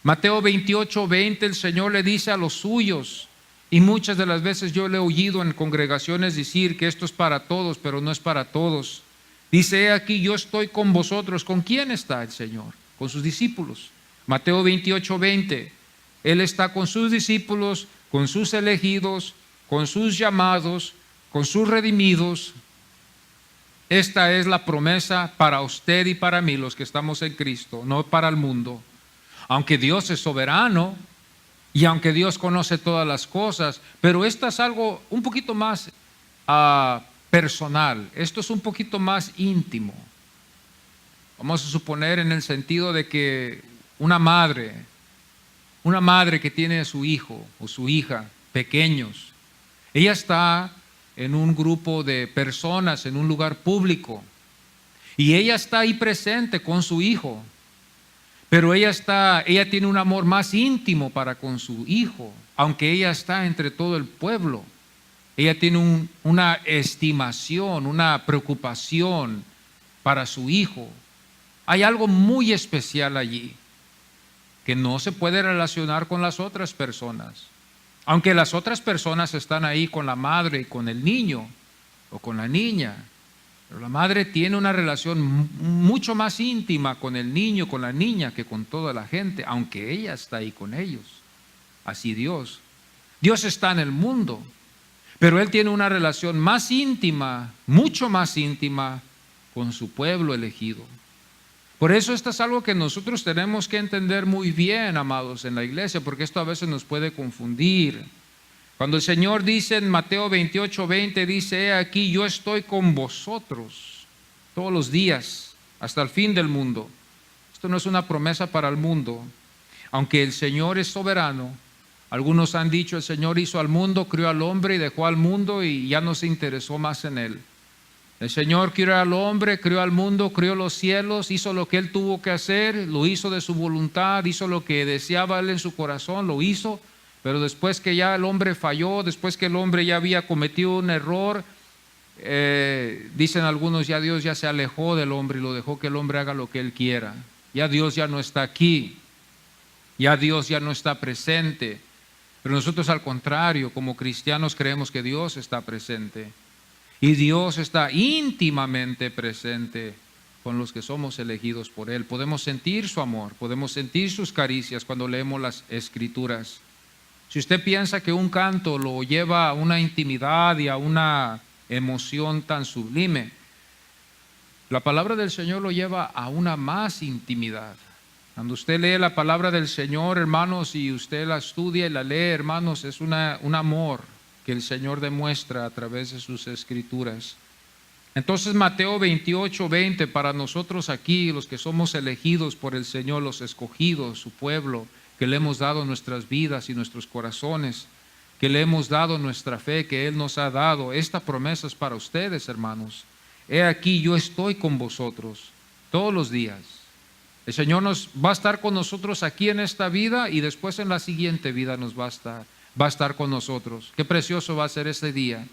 Mateo 28:20, el Señor le dice a los suyos, y muchas de las veces yo le he oído en congregaciones decir que esto es para todos, pero no es para todos. Dice: he aquí, yo estoy con vosotros. ¿Con quién está el Señor? Con sus discípulos. Mateo 28:20, Él está con sus discípulos, con sus elegidos, con sus llamados, con sus redimidos. Esta es la promesa para usted y para mí, los que estamos en Cristo, no para el mundo. Aunque Dios es soberano y aunque Dios conoce todas las cosas, pero esto es algo un poquito más personal. Esto es un poquito más íntimo. Vamos a suponer, en el sentido de que una madre que tiene a su hijo o su hija pequeños, ella está en un grupo de personas, en un lugar público, y ella está ahí presente con su hijo, pero ella tiene un amor más íntimo para con su hijo, aunque ella está entre todo el pueblo. Ella tiene una estimación, una preocupación para su hijo. Hay algo muy especial allí que no se puede relacionar con las otras personas. Aunque las otras personas están ahí con la madre y con el niño o con la niña, pero la madre tiene una relación mucho más íntima con el niño, con la niña, que con toda la gente, aunque ella está ahí con ellos. Así Dios está en el mundo, pero Él tiene una relación más íntima, mucho más íntima, con su pueblo elegido. Por eso esto es algo que nosotros tenemos que entender muy bien, amados, en la iglesia, porque esto a veces nos puede confundir. Cuando el Señor dice en Mateo 28:20, dice: he aquí, yo estoy con vosotros todos los días hasta el fin del mundo. Esto no es una promesa para el mundo. Aunque el Señor es soberano, algunos han dicho: el Señor hizo al mundo, crió al hombre y dejó al mundo y ya no se interesó más en él. El Señor crió al hombre, crió al mundo, crió los cielos, hizo lo que Él tuvo que hacer, lo hizo de su voluntad, hizo lo que deseaba Él en su corazón, lo hizo. Pero después que ya el hombre falló, después que el hombre ya había cometido un error, Dicen algunos, ya Dios ya se alejó del hombre y lo dejó que el hombre haga lo que él quiera. Ya Dios ya no está aquí, ya Dios ya no está presente. Pero nosotros al contrario, como cristianos creemos que Dios está presente. Y Dios está íntimamente presente con los que somos elegidos por Él. Podemos sentir su amor, podemos sentir sus caricias cuando leemos las Escrituras. Si usted piensa que un canto lo lleva a una intimidad y a una emoción tan sublime, la palabra del Señor lo lleva a una más intimidad. Cuando usted lee la palabra del Señor, hermanos, y usted la estudia y la lee, hermanos, es un amor que el Señor demuestra a través de sus Escrituras. Entonces Mateo 28:20, para nosotros aquí, los que somos elegidos por el Señor, los escogidos, su pueblo, que le hemos dado nuestras vidas y nuestros corazones, que le hemos dado nuestra fe, que Él nos ha dado, esta promesa es para ustedes, hermanos. He aquí, yo estoy con vosotros todos los días. El Señor va a estar con nosotros aquí en esta vida y después en la siguiente vida va a estar con nosotros. Qué precioso va a ser ese día.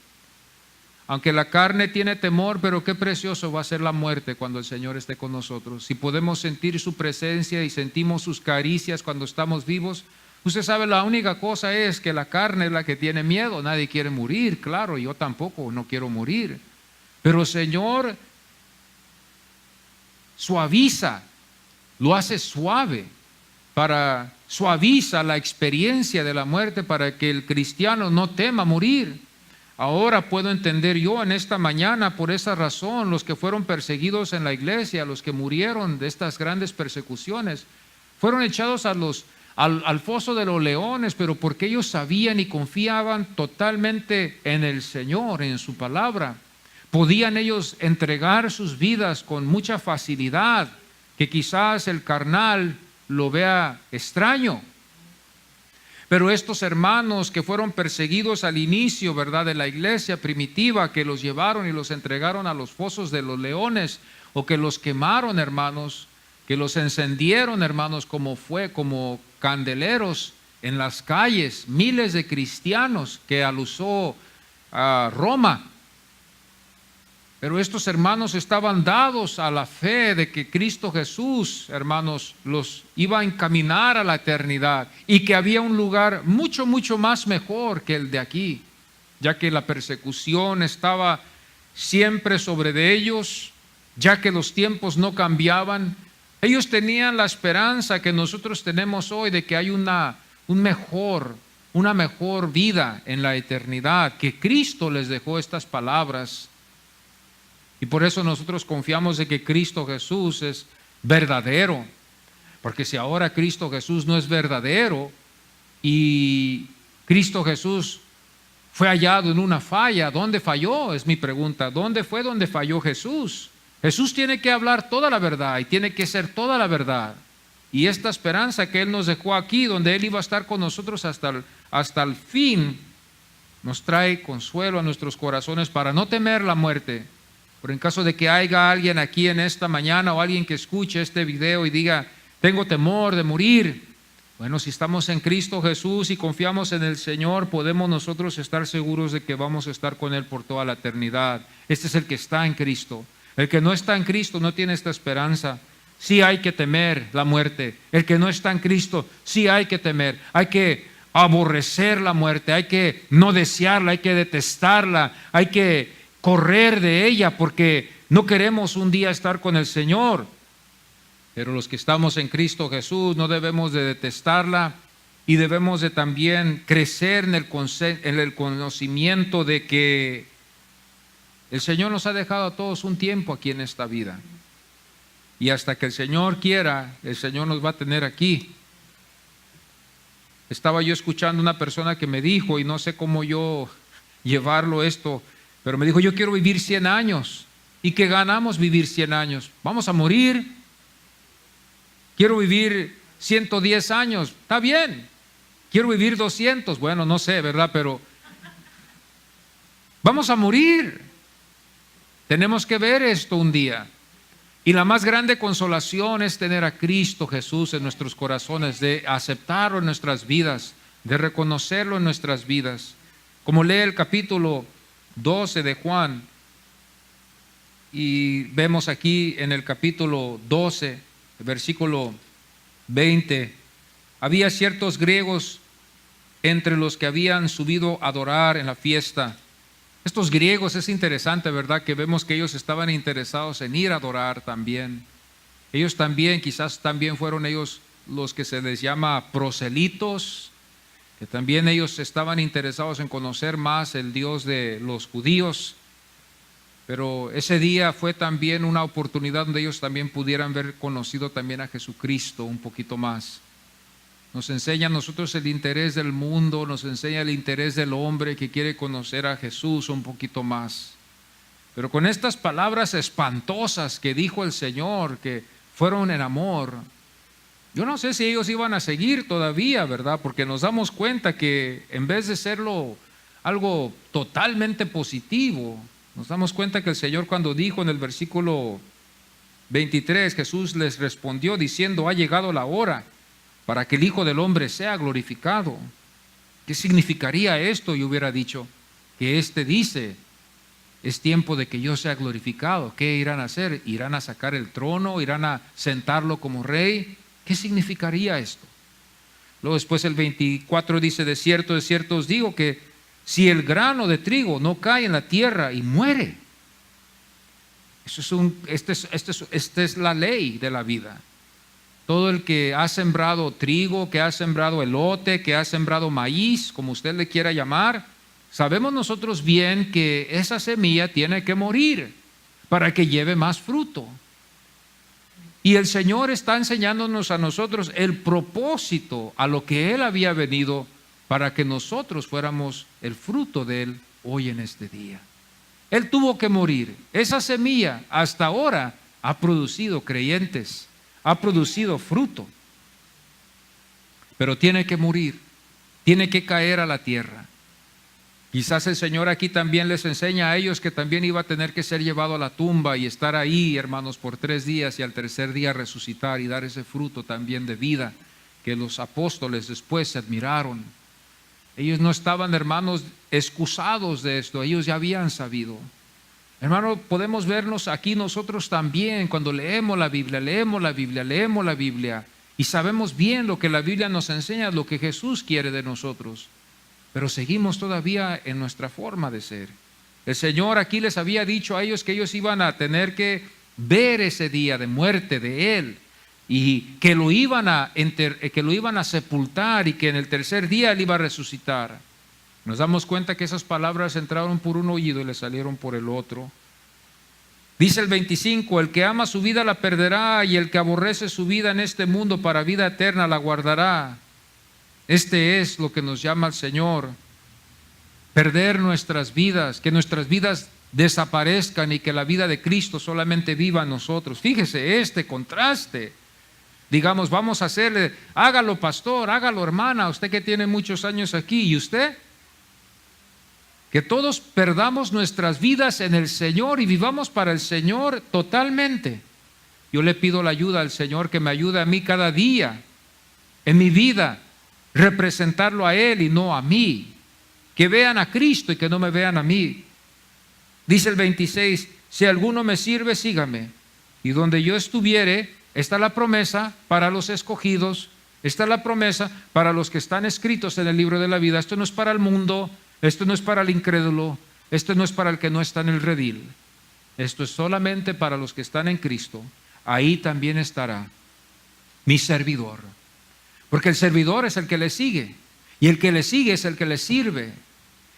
Aunque la carne tiene temor, pero qué precioso va a ser la muerte cuando el Señor esté con nosotros. Si podemos sentir su presencia y sentimos sus caricias cuando estamos vivos, usted sabe, la única cosa es que la carne es la que tiene miedo. Nadie quiere morir, claro, yo tampoco, no quiero morir. Pero el Señor suaviza, lo hace suave, suaviza la experiencia de la muerte para que el cristiano no tema morir. Ahora puedo entender yo en esta mañana, por esa razón, los que fueron perseguidos en la iglesia, los que murieron de estas grandes persecuciones, fueron echados al foso de los leones, pero porque ellos sabían y confiaban totalmente en el Señor, en su palabra. Podían ellos entregar sus vidas con mucha facilidad, que quizás el carnal lo vea extraño. Pero estos hermanos que fueron perseguidos al inicio, ¿verdad?, de la iglesia primitiva, que los llevaron y los entregaron a los fosos de los leones, o que los quemaron, hermanos, que los encendieron, hermanos, como candeleros en las calles, miles de cristianos que alusó a Roma. Pero estos hermanos estaban dados a la fe de que Cristo Jesús, hermanos, los iba a encaminar a la eternidad y que había un lugar mucho, mucho más mejor que el de aquí, ya que la persecución estaba siempre sobre de ellos, ya que los tiempos no cambiaban. Ellos tenían la esperanza que nosotros tenemos hoy de que hay una mejor vida en la eternidad, que Cristo les dejó estas palabras. Y por eso nosotros confiamos de que Cristo Jesús es verdadero. Porque si ahora Cristo Jesús no es verdadero y Cristo Jesús fue hallado en una falla, ¿dónde falló? Es mi pregunta. ¿Dónde fue donde falló Jesús? Jesús tiene que hablar toda la verdad y tiene que ser toda la verdad. Y esta esperanza que Él nos dejó aquí, donde Él iba a estar con nosotros hasta el fin, nos trae consuelo a nuestros corazones para no temer la muerte. Pero en caso de que haya alguien aquí en esta mañana o alguien que escuche este video y diga, tengo temor de morir. Bueno, si estamos en Cristo Jesús y confiamos en el Señor, podemos nosotros estar seguros de que vamos a estar con Él por toda la eternidad. Este es el que está en Cristo. El que no está en Cristo no tiene esta esperanza. Sí hay que temer la muerte. El que no está en Cristo, sí hay que temer. Hay que aborrecer la muerte, hay que no desearla, hay que detestarla, hay que correr de ella porque no queremos un día estar con el Señor. Pero los que estamos en Cristo Jesús no debemos de detestarla y debemos de también crecer en el conocimiento de que el Señor nos ha dejado a todos un tiempo aquí en esta vida. Y hasta que el Señor quiera, el Señor nos va a tener aquí. Estaba yo escuchando una persona que me dijo, y no sé cómo yo llevarlo esto, pero me dijo, yo quiero vivir 100 años. ¿Y qué ganamos vivir 100 años? Vamos a morir. Quiero vivir 110 años. Está bien. Quiero vivir 200. Bueno, no sé, ¿verdad? Pero vamos a morir. Tenemos que ver esto un día. Y la más grande consolación es tener a Cristo Jesús en nuestros corazones, de aceptarlo en nuestras vidas, de reconocerlo en nuestras vidas. Como lee el capítulo 12 de Juan, y vemos aquí en el capítulo 12, versículo 20, había ciertos griegos entre los que habían subido a adorar en la fiesta. Estos griegos, es interesante, ¿verdad? Que vemos que ellos estaban interesados en ir a adorar también. Ellos también, quizás también fueron ellos los que se les llama proselitos, que también ellos estaban interesados en conocer más el Dios de los judíos. Pero ese día fue también una oportunidad donde ellos también pudieran haber conocido también a Jesucristo un poquito más. Nos enseña a nosotros el interés del mundo, nos enseña el interés del hombre que quiere conocer a Jesús un poquito más. Pero con estas palabras espantosas que dijo el Señor, que fueron en amor, yo no sé si ellos iban a seguir todavía, ¿verdad? Porque nos damos cuenta que en vez de serlo algo totalmente positivo, nos damos cuenta que el Señor, cuando dijo en el versículo 23, Jesús les respondió diciendo: ha llegado la hora para que el Hijo del Hombre sea glorificado. ¿Qué significaría esto? Yo hubiera dicho que dice: es tiempo de que yo sea glorificado. ¿Qué irán a hacer? ¿Irán a sacar el trono? ¿Irán a sentarlo como rey? ¿Qué significaría esto? Luego después el 24 dice: de cierto os digo que si el grano de trigo no cae en la tierra y muere, esta es la ley de la vida. Todo el que ha sembrado trigo, que ha sembrado elote, que ha sembrado maíz, como usted le quiera llamar, sabemos nosotros bien que esa semilla tiene que morir para que lleve más fruto. Y el Señor está enseñándonos a nosotros el propósito a lo que Él había venido para que nosotros fuéramos el fruto de Él hoy en este día. Él tuvo que morir. Esa semilla hasta ahora ha producido creyentes, ha producido fruto, pero tiene que morir, tiene que caer a la tierra. Quizás el Señor aquí también les enseña a ellos que también iba a tener que ser llevado a la tumba y estar ahí, hermanos, por 3 días y al tercer día resucitar y dar ese fruto también de vida que los apóstoles después se admiraron. Ellos no estaban, hermanos, excusados de esto, ellos ya habían sabido. Hermano, podemos vernos aquí nosotros también cuando leemos la Biblia y sabemos bien lo que la Biblia nos enseña, lo que Jesús quiere de nosotros, pero seguimos todavía en nuestra forma de ser. El Señor aquí les había dicho a ellos que ellos iban a tener que ver ese día de muerte de Él y que lo iban a sepultar y que en el tercer día Él iba a resucitar. Nos damos cuenta que esas palabras entraron por un oído y le salieron por el otro. Dice el 25: el que ama su vida la perderá, y el que aborrece su vida en este mundo para vida eterna la guardará. Este es lo que nos llama el Señor: perder nuestras vidas, que nuestras vidas desaparezcan y que la vida de Cristo solamente viva en nosotros. Fíjese este contraste. Digamos, vamos a hacerle, hágalo pastor, hágalo hermana, usted que tiene muchos años aquí, ¿y usted? Que todos perdamos nuestras vidas en el Señor y vivamos para el Señor totalmente. Yo le pido la ayuda al Señor, que me ayude a mí cada día en mi vida, representarlo a Él y no a mí. Que vean a Cristo y que no me vean a mí. Dice el 26: si alguno me sirve, sígame. Y donde yo estuviere, está la promesa para los escogidos, está la promesa para los que están escritos en el libro de la vida. Esto no es para el mundo, esto no es para el incrédulo, esto no es para el que no está en el redil. Esto es solamente para los que están en Cristo. Ahí también estará mi servidor. Porque el servidor es el que le sigue, y el que le sigue es el que le sirve,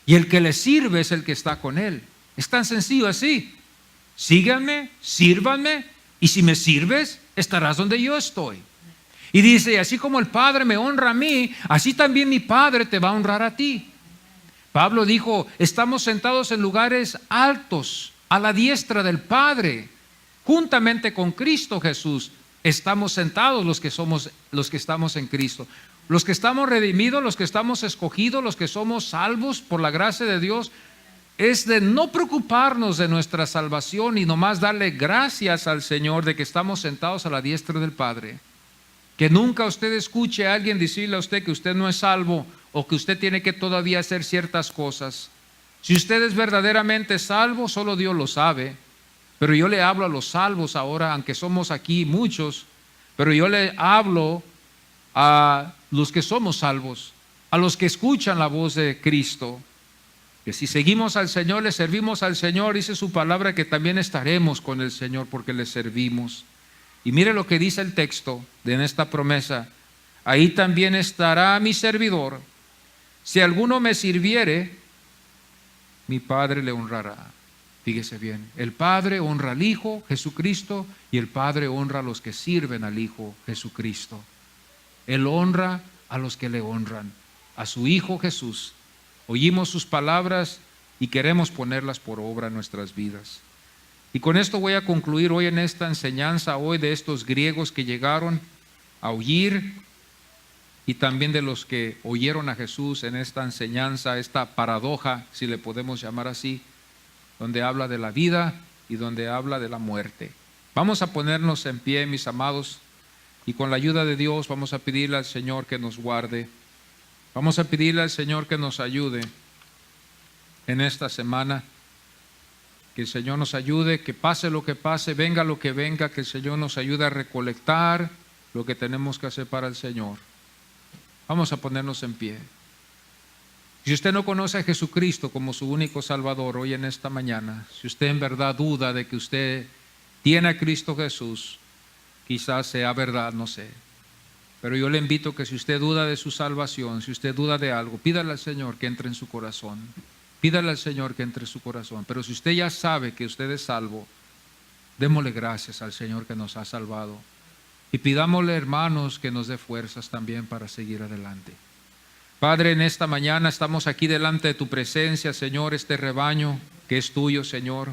y el que le sirve es el que está con Él. Es tan sencillo así. Síganme, sírvanme, y si me sirves, estarás donde yo estoy. Y dice: así como el Padre me honra a mí, así también mi Padre te va a honrar a ti. Pablo dijo: estamos sentados en lugares altos, a la diestra del Padre, juntamente con Cristo Jesús. Estamos sentados los que estamos en Cristo, los que estamos redimidos, los que estamos escogidos, los que somos salvos por la gracia de Dios. Es de no preocuparnos de nuestra salvación y nomás darle gracias al Señor de que estamos sentados a la diestra del Padre. Que nunca usted escuche a alguien decirle a usted que usted no es salvo o que usted tiene que todavía hacer ciertas cosas. Si usted es verdaderamente salvo, solo Dios lo sabe. Pero yo le hablo a los salvos ahora, aunque somos aquí muchos, pero yo le hablo a los que somos salvos, a los que escuchan la voz de Cristo, que si seguimos al Señor, le servimos al Señor, dice su palabra que también estaremos con el Señor porque le servimos. Y mire lo que dice el texto en esta promesa: ahí también estará mi servidor. Si alguno me sirviere, mi Padre le honrará. Fíjese bien, el Padre honra al Hijo, Jesucristo, y el Padre honra a los que sirven al Hijo, Jesucristo. Él honra a los que le honran, a su Hijo Jesús. Oímos sus palabras y queremos ponerlas por obra en nuestras vidas. Y con esto voy a concluir hoy en esta enseñanza, hoy de estos griegos que llegaron a oír y también de los que oyeron a Jesús en esta enseñanza, esta paradoja, si le podemos llamar así, donde habla de la vida y donde habla de la muerte. Vamos a ponernos en pie, mis amados, y con la ayuda de Dios vamos a pedirle al Señor que nos guarde. Vamos a pedirle al Señor que nos ayude en esta semana, que el Señor nos ayude, que pase lo que pase, venga lo que venga, que el Señor nos ayude a recolectar lo que tenemos que hacer para el Señor. Vamos a ponernos en pie. Si usted no conoce a Jesucristo como su único Salvador hoy en esta mañana, si usted en verdad duda de que usted tiene a Cristo Jesús, quizás sea verdad, no sé. Pero yo le invito que si usted duda de su salvación, si usted duda de algo, pídale al Señor que entre en su corazón. Pídale al Señor que entre en su corazón. Pero si usted ya sabe que usted es salvo, démosle gracias al Señor que nos ha salvado. Y pidámosle, hermanos, que nos dé fuerzas también para seguir adelante. Padre, en esta mañana estamos aquí delante de tu presencia, Señor, este rebaño que es tuyo, Señor.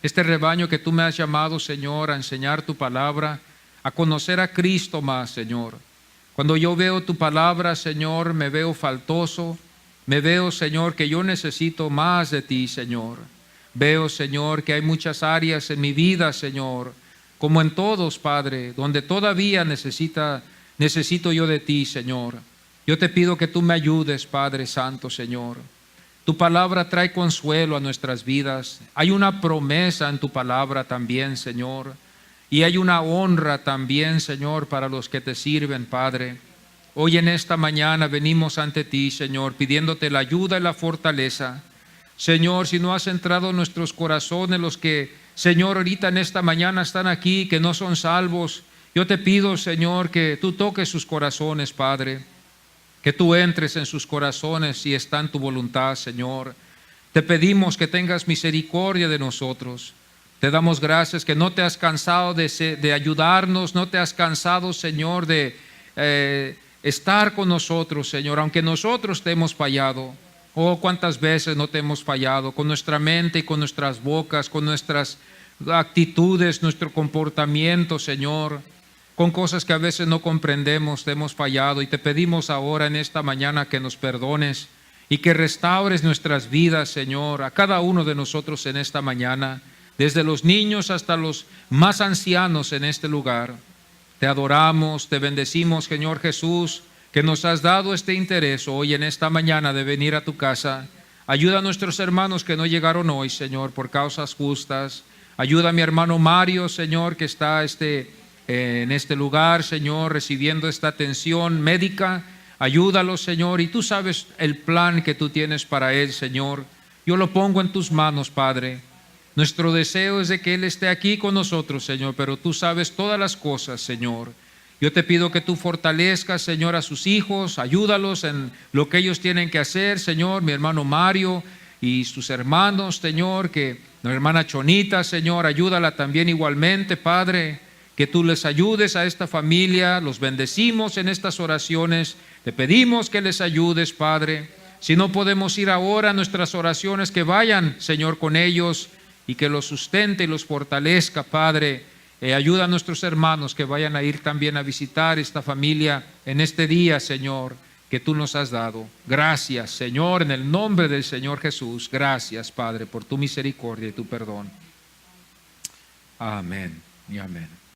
Este rebaño que tú me has llamado, Señor, a enseñar tu palabra, a conocer a Cristo más, Señor. Cuando yo veo tu palabra, Señor, me veo faltoso. Me veo, Señor, que yo necesito más de ti, Señor. Veo, Señor, que hay muchas áreas en mi vida, Señor, como en todos, Padre, donde todavía necesito yo de ti, Señor. Yo te pido que tú me ayudes, Padre Santo, Señor. Tu palabra trae consuelo a nuestras vidas. Hay una promesa en tu palabra también, Señor. Y hay una honra también, Señor, para los que te sirven, Padre. Hoy en esta mañana venimos ante ti, Señor, pidiéndote la ayuda y la fortaleza. Señor, si no has entrado en nuestros corazones, los que, Señor, ahorita en esta mañana están aquí, que no son salvos, yo te pido, Señor, que tú toques sus corazones, Padre. Que tú entres en sus corazones si está en tu voluntad, Señor. Te pedimos que tengas misericordia de nosotros. Te damos gracias que no te has cansado de ayudarnos, no te has cansado, Señor, de estar con nosotros, Señor, aunque nosotros te hemos fallado. Oh, cuántas veces no te hemos fallado, con nuestra mente y con nuestras bocas, con nuestras actitudes, nuestro comportamiento, Señor. Con cosas que a veces no comprendemos, te hemos fallado y te pedimos ahora en esta mañana que nos perdones y que restaures nuestras vidas, Señor, a cada uno de nosotros en esta mañana, desde los niños hasta los más ancianos en este lugar. Te adoramos, te bendecimos, Señor Jesús, que nos has dado este interés hoy en esta mañana de venir a tu casa. Ayuda a nuestros hermanos que no llegaron hoy, Señor, por causas justas. Ayuda a mi hermano Mario, Señor, que está en este lugar, Señor, recibiendo esta atención médica. Ayúdalo, Señor, y tú sabes el plan que tú tienes para él, Señor. Yo lo pongo en tus manos, Padre. Nuestro deseo es de que él esté aquí con nosotros, Señor, pero tú sabes todas las cosas, Señor. Yo te pido que tú fortalezcas, Señor, a sus hijos, ayúdalos en lo que ellos tienen que hacer, Señor, mi hermano Mario y sus hermanos, Señor, que mi hermana Chonita, Señor, ayúdala también igualmente, Padre. Que tú les ayudes a esta familia, los bendecimos en estas oraciones, te pedimos que les ayudes, Padre. Si no podemos ir ahora a nuestras oraciones, que vayan, Señor, con ellos y que los sustente y los fortalezca, Padre. Ayuda a nuestros hermanos que vayan a ir también a visitar esta familia en este día, Señor, que tú nos has dado. Gracias, Señor, en el nombre del Señor Jesús. Gracias, Padre, por tu misericordia y tu perdón. Amén y amén.